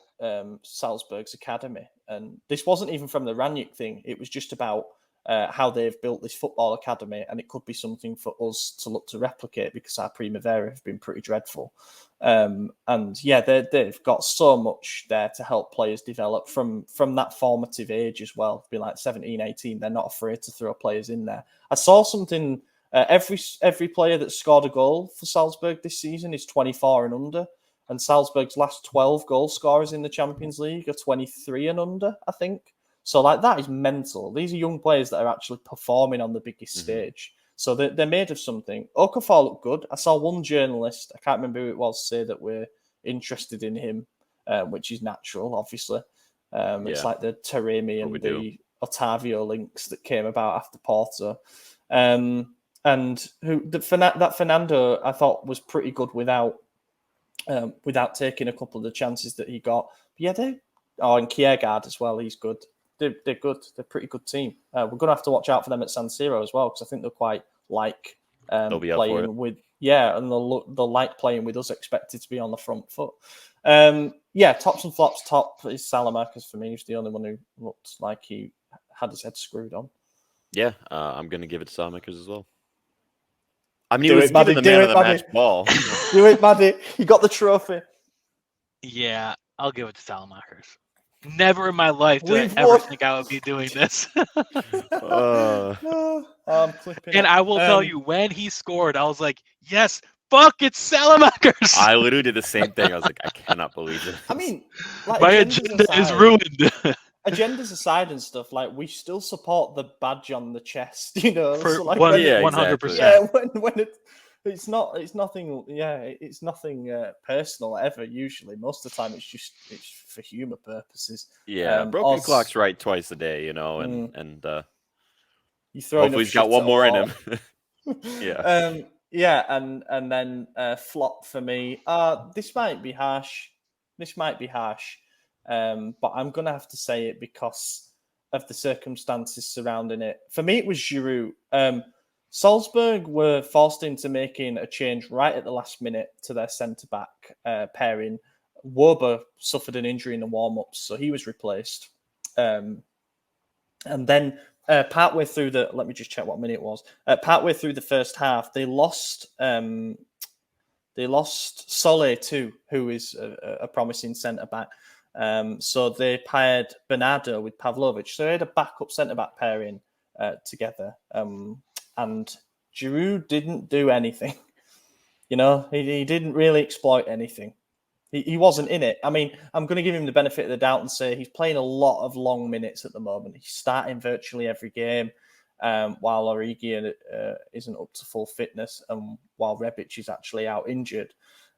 Salzburg's academy. And this wasn't even from the Ranić thing. It was just about how they've built this football academy, and it could be something for us to look to replicate because our Primavera have been pretty dreadful. They've got so much there to help players develop from that formative age as well. Be like 17, 18, they're not afraid to throw players in there. I saw something, every player that scored a goal for Salzburg this season is 24 and under, and Salzburg's last 12 goal scorers in the Champions League are 23 and under, I think. So, like, that is mental. These are young players that are actually performing on the biggest stage. So they're made of something. Okafor looked good. I saw one journalist, I can't remember who it was, say that we're interested in him, which is natural, obviously. It's like the Taremi and the Otavio links that came about after Porto. And that Fernando, I thought, was pretty good without taking a couple of the chances that he got. But and Kiergaard as well, he's good. They're good. They're a pretty good team. We're going to have to watch out for them at San Siro as well, because I think they're quite like playing with... Yeah, and they'll like playing with us, expected to be on the front foot. Tops and flops. Top is Salamakers for me. He's the only one who looked like he had his head screwed on. Yeah, I'm going to give it to Salamakers as well. I mean, he was given the man of the match ball. Do it, Maddie. You got the trophy. Yeah, I'll give it to Salamakers. Never in my life did I ever think I would be doing this. I'm clipping and I will tell you, when he scored, I was like, yes, fuck, it's Salamakers. I literally did the same thing. I was like, I cannot believe it. I mean, like, my agenda is ruined. Agendas aside and stuff, like, we still support the badge on the chest, you know. For so, like, 100%. Yeah, when it's nothing. Yeah, it's nothing personal ever. Usually, most of the time, it's for humor purposes. Yeah, broken clock's right twice a day, you know, and you throw. Hopefully, he's got one more in him. And then flop for me. This might be harsh. But I'm gonna have to say it because of the circumstances surrounding it. For me, it was Giroud. Salzburg were forced into making a change right at the last minute to their centre-back pairing. Wober suffered an injury in the warm-ups, so he was replaced. And then partway through let me just check what minute it was. Partway through the first half, they lost Solé too, who is a promising centre-back. So they paired Bernardo with Pavlovic. So they had a backup centre-back pairing together. And Giroud didn't do anything. You know, he didn't really exploit anything. He wasn't in it. I mean, I'm going to give him the benefit of the doubt and say he's playing a lot of long minutes at the moment. He's starting virtually every game, while Origi isn't up to full fitness, and while Rebic is actually out injured.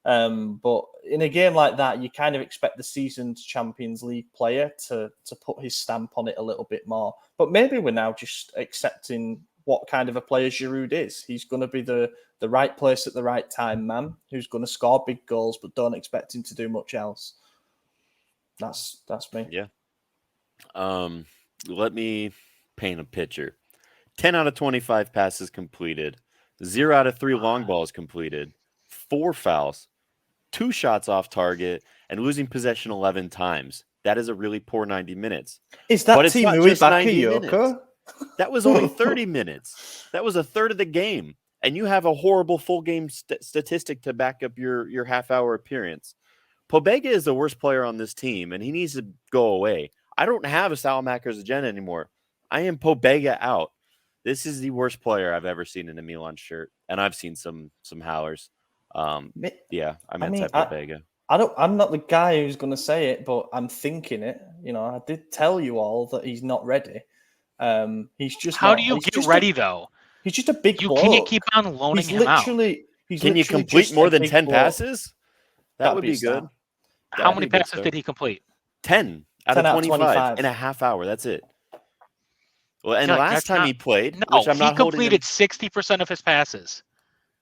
But in a game like that, you kind of expect the seasoned Champions League player to put his stamp on it a little bit more. But maybe we're now just accepting what kind of a player Giroud is. He's going to be the right place at the right time, man, who's going to score big goals, but don't expect him to do much else. That's me. Yeah. Let me paint a picture. 10 out of 25 passes completed. 0 out of 3 long balls completed. 4 fouls. 2 shots off target, and losing possession 11 times. That is a really poor 90 minutes. Is that Timu Bakayoko? That was only 30 minutes. That was a third of the game. And you have a horrible full game statistic to back up your half-hour appearance. Pobega is the worst player on this team, and he needs to go away. I don't have a Salamaker's agenda anymore. I am Pobega out. This is the worst player I've ever seen in a Milan shirt, and I've seen some howlers. Yeah, I'm anti-Pobega. I'm not the guy who's going to say it, but I'm thinking it. You know, I did tell you all that he's not ready. He's just. How do you get ready though? He's just a big. You can't keep on loaning him out. Can you complete more than 10 passes? That would be good. How many passes did he complete? 10 out of 25 in a half hour. That's it. Well, and last time he played, which I'm not he completed 60% of his passes.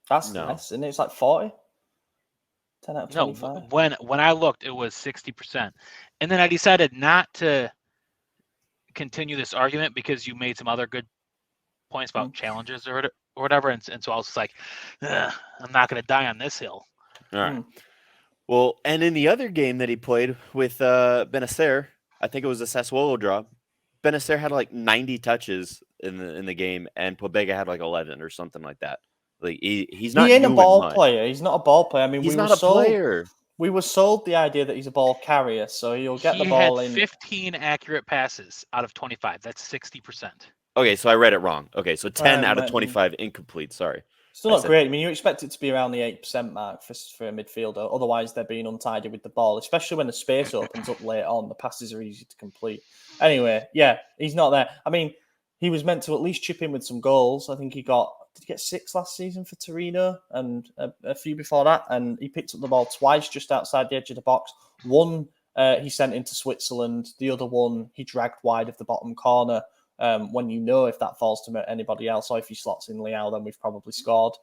That's nice, and it's like 40. 10 out of 25. No, when I looked, it was 60%, and then I decided not to continue this argument because you made some other good points about challenges or whatever, and so I was just like, I'm not going to die on this hill. All right. Well, and in the other game that he played with Benacer, I think it was a Sassuolo draw. Benacer had like 90 touches in the game, and Pobega had like 11 or something like that. Like he's not. He ain't a ball player. He's not a ball player. I mean, he's not a player. We were sold the idea that he's a ball carrier, so he'll get the ball in. He had 15 accurate passes out of 25. That's 60%. Okay, so I read it wrong. Okay, so 10 out of 25 incomplete. Sorry. Still not great. I mean, you expect it to be around the 8% mark for a midfielder. Otherwise, they're being untidy with the ball, especially when the space opens up late on. The passes are easy to complete. Anyway, yeah, he's not there. I mean, he was meant to at least chip in with some goals. I think did he get 6 last season for Torino and a few before that? And he picked up the ball twice just outside the edge of the box. One he sent into Switzerland. The other one he dragged wide of the bottom corner. When you know if that falls to anybody else, or if he slots in Leao, then we've probably scored.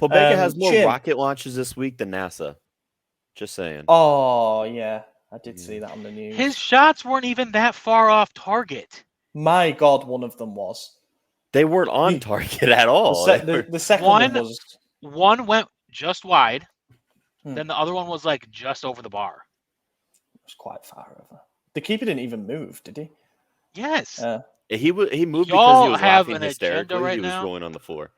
Pobega has more rocket launches this week than NASA. Just saying. Oh, yeah. I did see that on the news. His shots weren't even that far off target. My God, one of them was. They weren't on target at all. The second one was... One went just wide. Then the other one was like just over the bar. It was quite far over. The keeper didn't even move, did he? Yes. He moved because he was laughing He hysterically. was now? Rolling on the floor.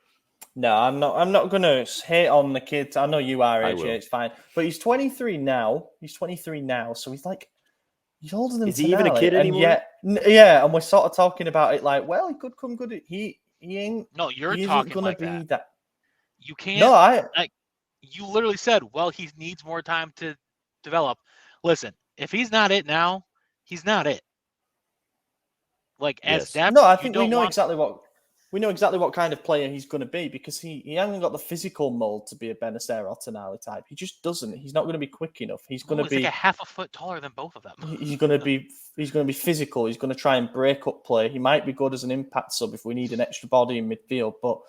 No, I'm not going to hate on the kid. I know you are, AJ. It's fine. But he's 23 now. He's so he's like, he's older than. Is he even a kid anymore? Yeah, and we're sort of talking about it like, well, he could come good. He ain't. No, you're talking like that. You can't. No, you literally said, well, he needs more time to develop. Listen, if he's not it now, he's not it. Like as depth, no, I think we know exactly what kind of player he's going to be because he hasn't got the physical mold to be a Benacer or Tonali type. He just doesn't. He's not going to be quick enough. He's going to be like a half a foot taller than both of them. He's going to be physical. He's going to try and break up play. He might be good as an impact sub if we need an extra body in midfield. But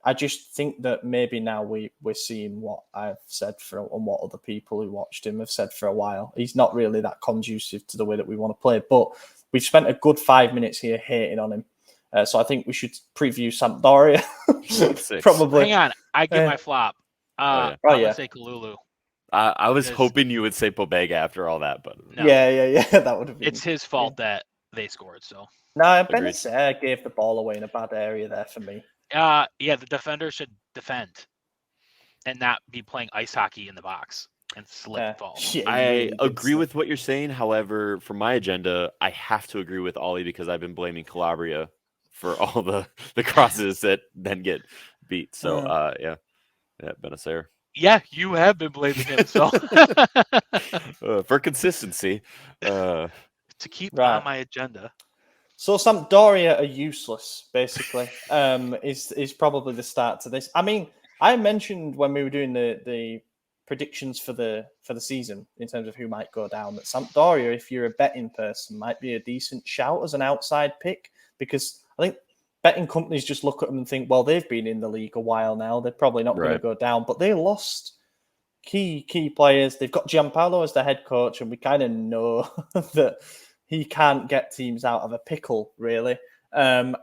I just think that maybe now we're seeing what I've said and what other people who watched him have said for a while. He's not really that conducive to the way that we want to play. But we've spent a good 5 minutes here hating on him. So I think we should preview Sampdoria. Probably. Hang on. I give my flop. I'm going to say Kalulu. I was hoping you would say Pobega after all that. But no. Yeah. That would have been. It's his fault that they scored. So no, Benacer gave the ball away in a bad area there for me. The defender should defend and not be playing ice hockey in the box and slip and fall. Yeah, I agree with what you're saying. However, for my agenda, I have to agree with Ollie because I've been blaming Calabria for all the crosses that then get beat. So, Benacer. Yeah, you have been blaming him. So, for consistency, to keep on my agenda. So Sampdoria are useless, basically. Is probably the start to this. I mean, I mentioned when we were doing the predictions for the season in terms of who might go down. That Sampdoria, if you're a betting person, might be a decent shout as an outside pick, because I think betting companies just look at them and think, well, they've been in the league a while now, they're probably not going to go down. But they lost key players. They've got Gianpaolo as the head coach, and we kind of know that he can't get teams out of a pickle, really. And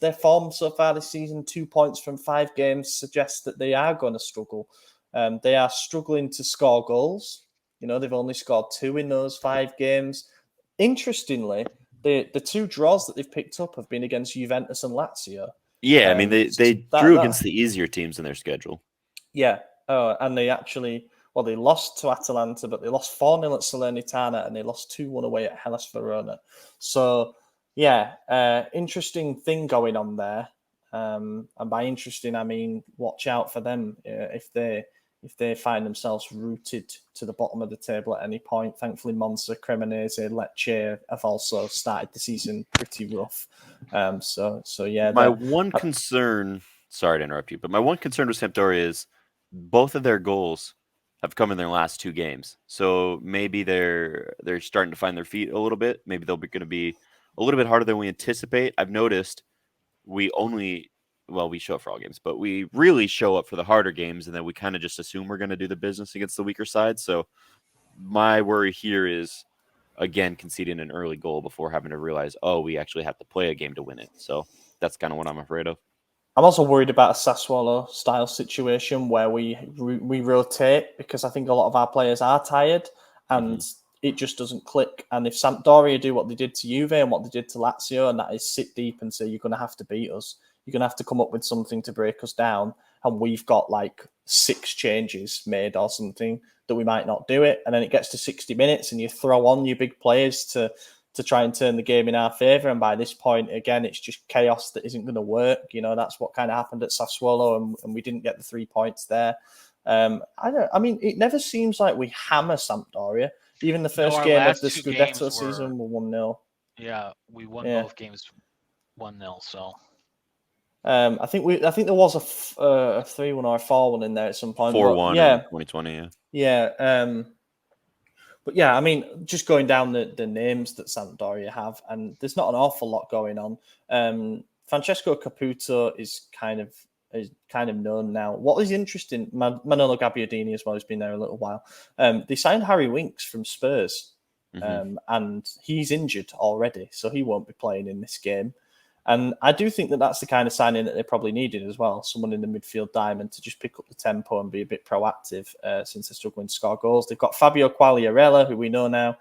their form so far this season, 2 points from 5 games, suggests that they are going to struggle. They are struggling to score goals. They've only scored 2 in those 5 games. Interestingly, the 2 draws that they've picked up have been against Juventus and Lazio. Yeah, I mean, they drew against the easier teams in their schedule. Yeah. Oh, and they actually, they lost to Atalanta, but they lost 4-0 at Salernitana, and they lost 2-1 away at Hellas Verona. So, yeah, interesting thing going on there. And by interesting, I mean, watch out for them if they find themselves rooted to the bottom of the table at any point. Thankfully, Monza, Cremonese, Lecce have also started the season pretty rough. So yeah. My one concern, sorry to interrupt you, but my one concern with Sampdoria is both of their goals have come in their last 2 games. So maybe they're starting to find their feet a little bit. Maybe they'll be going to be a little bit harder than we anticipate. I've noticed we show up for all games, but we really show up for the harder games, and then we kind of just assume we're going to do the business against the weaker side. So my worry here is, again, conceding an early goal before having to realize, we actually have to play a game to win it. So that's kind of what I'm afraid of. I'm also worried about a Sassuolo-style situation where we rotate, because I think a lot of our players are tired, and it just doesn't click. And if Sampdoria do what they did to Juve and what they did to Lazio, and that is sit deep and say, you're going to have to beat us, you're going to have to come up with something to break us down, and we've got like 6 changes made or something, that we might not do it. And then it gets to 60 minutes and you throw on your big players to try and turn the game in our favour. And by this point, again, it's just chaos that isn't going to work. That's what kind of happened at Sassuolo, and we didn't get the 3 points there. It never seems like we hammer Sampdoria. Even the first game of the Scudetto season were 1-0. Yeah, we won both games 1-0. So I think there was a 3-1 or a 4-1 in there at some point. 4-1 in 2020. Yeah. But yeah, I mean, just going down the names that Sampdoria have, and there's not an awful lot going on. Francesco Caputo is kind of known now. What is interesting, Manolo Gabbiadini as well, has been there a little while. They signed Harry Winks from Spurs, and he's injured already, so he won't be playing in this game. And I do think that that's the kind of signing that they probably needed as well. Someone in the midfield diamond to just pick up the tempo and be a bit proactive since they're struggling to score goals. They've got Fabio Quagliarella, who we know now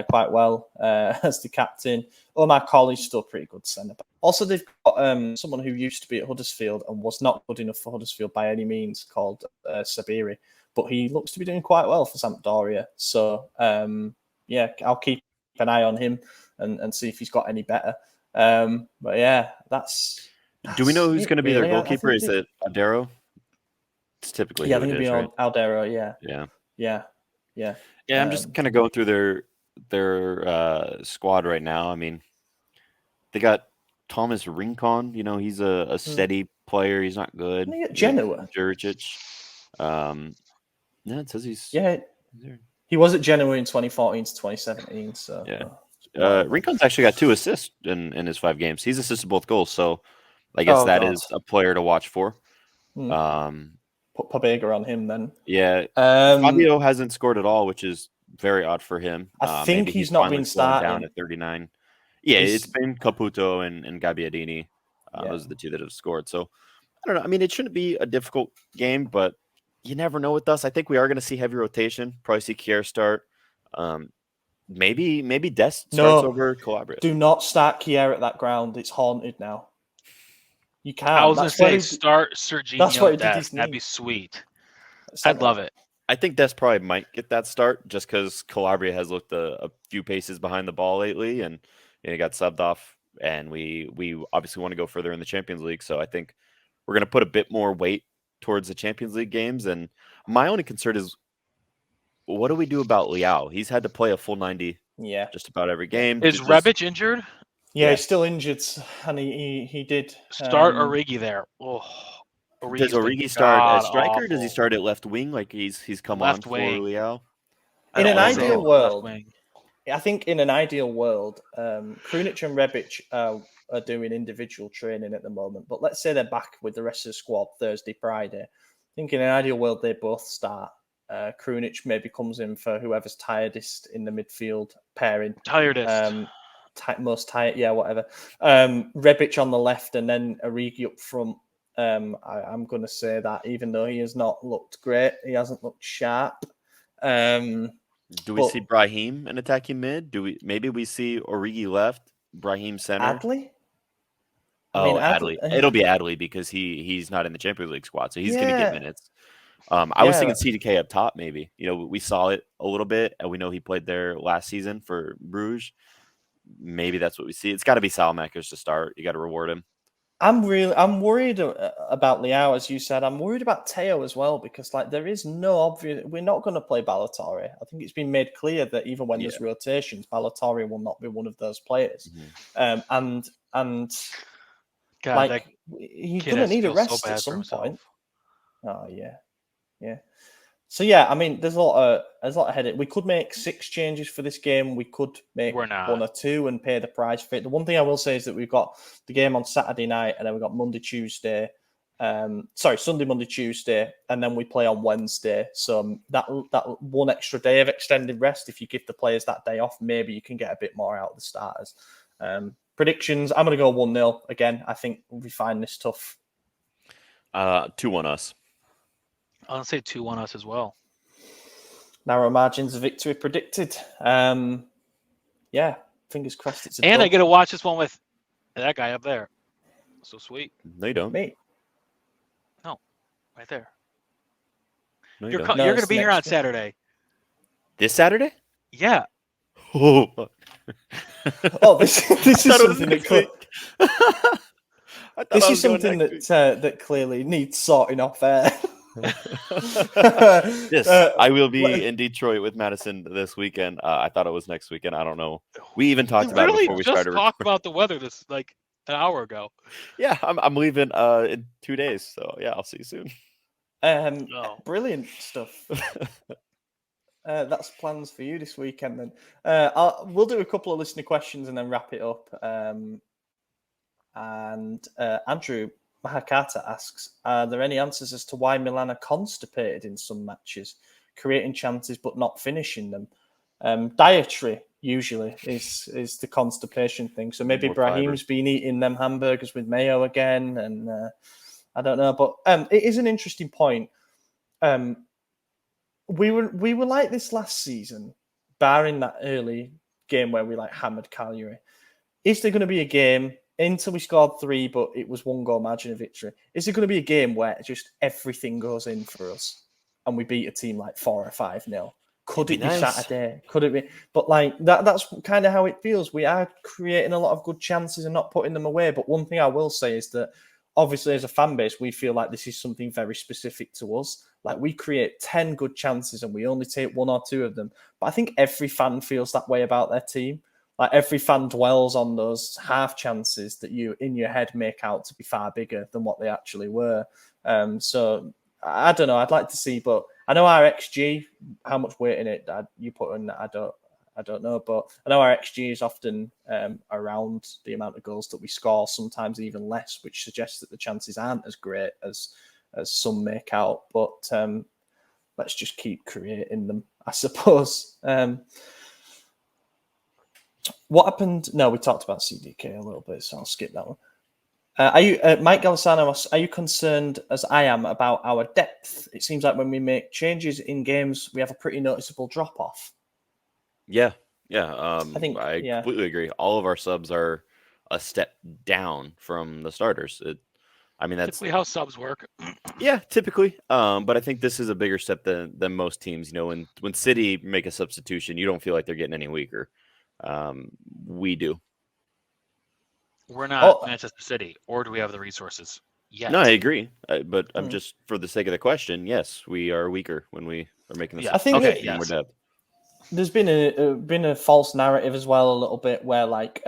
quite well as the captain. Omar Colley's still pretty good centre-back. Also, they've got someone who used to be at Huddersfield and was not good enough for Huddersfield by any means, called Sabiri. But he looks to be doing quite well for Sampdoria. So, I'll keep an eye on him and see if he's got any better. But yeah, that's do we know who's going to be their goalkeeper? Is it Aldero? It's typically I think it'd be right? Aldero. Yeah. I'm just kind of going through their squad right now. I mean, they got Thomas Rincon. He's a steady player. He's not good. Genoa. Juricic. It says he's he was at Genoa in 2014 to 2017. So yeah. Rincon's actually got 2 assists in his 5 games. He's assisted both goals, so I guess is a player to watch for. Put Pabega on him then. Yeah, Fabio hasn't scored at all, which is very odd for him. I think he's not been starting down at 39. Yeah, it's been Caputo and Gabbiadini. Those are the 2 that have scored. So I don't know. I mean, it shouldn't be a difficult game, but you never know with us. I think we are going to see heavy rotation. Probably see Kier start. Maybe Dest starts over Calabria. Do not start Kier at that ground. It's haunted now. You can't. I was going to say start Serginho Dest. That'd be sweet. I'd love it. I think Dest probably might get that start just because Calabria has looked a few paces behind the ball lately, and he got subbed off. And we obviously want to go further in the Champions League, so I think we're going to put a bit more weight towards the Champions League games. And my only concern is, what do we do about Leao? He's had to play a full 90 just about every game. Is Rebic injured? Yeah, he's still injured, and he did start Origi there. Oh. Does Origi start as striker? Or does he start at left wing like he's come left on wing. for Leao? In an ideal world, I think in an ideal world, Krunic and Rebic are doing individual training at the moment. But let's say they're back with the rest of the squad Thursday, Friday. I think in an ideal world, they both start. Krunic maybe comes in for whoever's tiredest in the midfield pairing. Most tired, yeah, whatever. Rebic on the left and then Origi up front. I'm going to say that even though he has not looked great, he hasn't looked sharp. Do we see Brahim in attacking mid? Maybe we see Origi left, Brahim center? Adley? Adley. It'll be Adley because he's not in the Champions League squad, so he's going to get minutes. I was thinking CDK up top, maybe. We saw it a little bit, and we know he played there last season for Bruges. Maybe that's what we see. It's got to be Salamakers to start. You got to reward him. I'm worried about Leao, as you said. I'm worried about Teo as well because there is no obvious. We're not going to play Ballatore. I think it's been made clear that even when there's rotations, Ballatore will not be one of those players. Mm-hmm. God, he's going to need a rest at some point. Oh yeah. So there's a lot of headache. We could make 6 changes for this game. We could make 1 or 2 and pay the price for it. The one thing I will say is that we've got the game on Saturday night, and then we've got Sunday, Monday, Tuesday, and then we play on Wednesday. So that one extra day of extended rest, if you give the players that day off, maybe you can get a bit more out of the starters. Predictions: I'm going to go 1-0 again. I think we find this tough. 2-1 us. I'll say 2-1 us as well. Narrow margins of victory predicted. Fingers crossed it's a And I get to watch this one with that guy up there. So sweet. No, you don't. Me? No, right there. No, you're going to be here on Saturday. This Saturday? Yeah. Oh, this is something that could... This is something that clearly needs sorting off air. Yes, I will be in Detroit with Madison this weekend. I thought it was next weekend. I don't know. We even talked about it before we started. Talked about the weather this an hour ago. Yeah, I'm leaving in 2 days. So yeah, I'll see you soon. Brilliant stuff. That's plans for you this weekend then. We'll do a couple of listener questions and then wrap it up. Andrew Mahakata asks, are there any answers as to why Milan are constipated in some matches, creating chances but not finishing them? Dietary usually is the constipation thing. So maybe Brahim's been eating them hamburgers with mayo again, and I don't know. But it is an interesting point. We were like this last season, barring that early game where we hammered Cagliari. Is there going to be a game? Until we scored 3, but it was 1 goal margin of victory. Is it going to be a game where just everything goes in for us and we beat a team 4 or 5-0? Could it be nice. Saturday? Could it be? But that's kind of how it feels. We are creating a lot of good chances and not putting them away. But one thing I will say is that obviously as a fan base, we feel like this is something very specific to us. We create 10 good chances and we only take 1 or 2 of them. But I think every fan feels that way about their team. Every fan dwells on those half chances that you, in your head, make out to be far bigger than what they actually were. So I don't know. I'd like to see, but I know our XG, how much weight in it you put in. I don't know, but I know our XG is often around the amount of goals that we score, sometimes even less, which suggests that the chances aren't as great as some make out. But let's just keep creating them, I suppose. What happened? No, we talked about CDK a little bit, so I'll skip that one. Are you, Mike Galisano, are you concerned, as I am, about our depth? It seems like when we make changes in games, we have a pretty noticeable drop-off. Yeah. I completely agree. All of our subs are a step down from the starters. That's typically how subs work. Yeah, typically. But I think this is a bigger step than most teams. When City make a substitution, you don't feel like they're getting any weaker. We do. We're not Manchester City, or do we have the resources yet? No, I agree. But I'm just, for the sake of the question, yes, we are weaker when we are making this. I think more depth. there's been a false narrative as well, a little bit, where like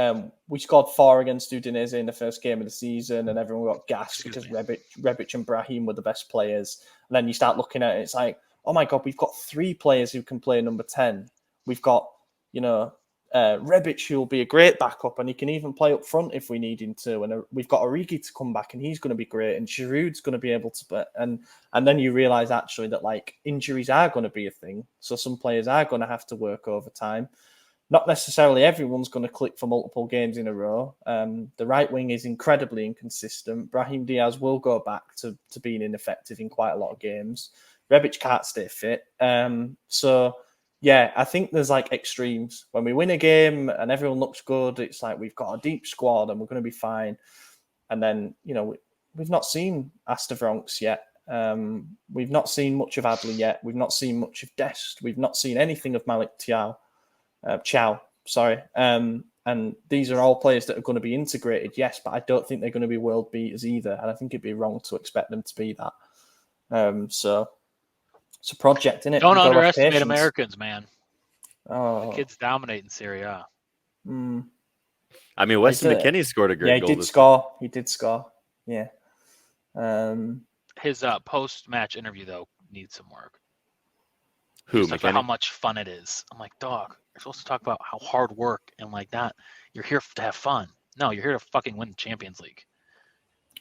we scored 4 against Udinese in the first game of the season, and everyone got gassed because Rebic and Brahim were the best players. And then you start looking at it, it's like, oh my god, we've got 3 players who can play number 10. We've got, Rebic, who will be a great backup, and he can even play up front if we need him to. And we've got Origi to come back, and he's going to be great. And Giroud's going to be able to. And then you realise actually that like injuries are going to be a thing. So some players are going to have to work overtime. Not necessarily everyone's going to click for multiple games in a row. The right wing is incredibly inconsistent. Brahim Diaz will go back to being ineffective in quite a lot of games. Rebic can't stay fit. Yeah, I think there's like extremes. When we win a game and everyone looks good, it's like we've got a deep squad and we're going to be fine. And then, we've not seen Astavronks yet. We've not seen much of Adley yet. We've not seen much of Dest. We've not seen anything of Malik Chow. And these are all players that are going to be integrated, yes, but I don't think they're going to be world beaters either. And I think it'd be wrong to expect them to be that. So it's a project, isn't it? Don't underestimate Americans, man. Oh, the kids dominate in Serie A. I mean, Weston McKennie scored a great goal. He did score. Yeah. His post-match interview though needs some work. Who? Talk about how much fun it is. I'm like, dog, you're supposed to talk about how hard work and like that. You're here to have fun. No, you're here to fucking win the Champions League.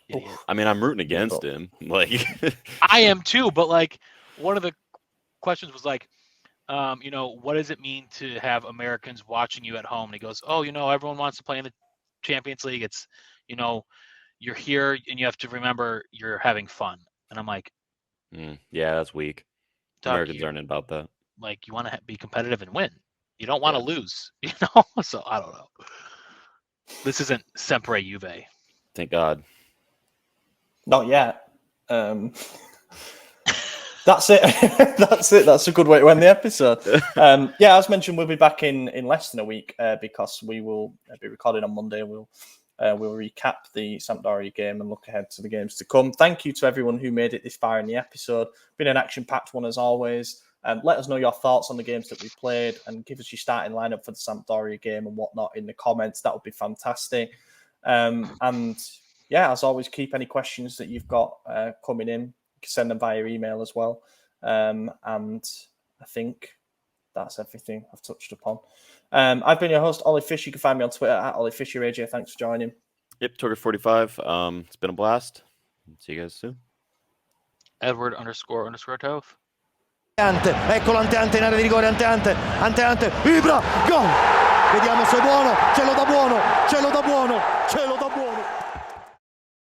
Idiot. I mean, I'm rooting against him. Like, I am too, but like. One of the questions was like, what does it mean to have Americans watching you at home? And he goes, everyone wants to play in the Champions League. It's, you're here and you have to remember you're having fun. And I'm like, yeah, that's weak. Americans aren't about that. Like, you want to be competitive and win. You don't want to lose, So I don't know. This isn't Sempre Juve. Thank God. Not yet. That's it. That's it. That's a good way to end the episode. As mentioned, we'll be back in less than a week because we will be recording on Monday. We'll recap the Sampdoria game and look ahead to the games to come. Thank you to everyone who made it this far in the episode. Been an action-packed one as always. Let us know your thoughts on the games that we played and give us your starting lineup for the Sampdoria game and whatnot in the comments. That would be fantastic. As always, keep any questions that you've got coming in. You can send them via email as well. And I think that's everything I've touched upon. I've been your host, Ollie Fish. You can find me on Twitter at Ollie Fisher. AJ, thanks for joining. Yep, Turger45. It's been a blast. See you guys soon. Edward __Tove. Ecco l'Ante in area di rigore, Ante, Ibra, gol! Vediamo se è buono, ce lo dà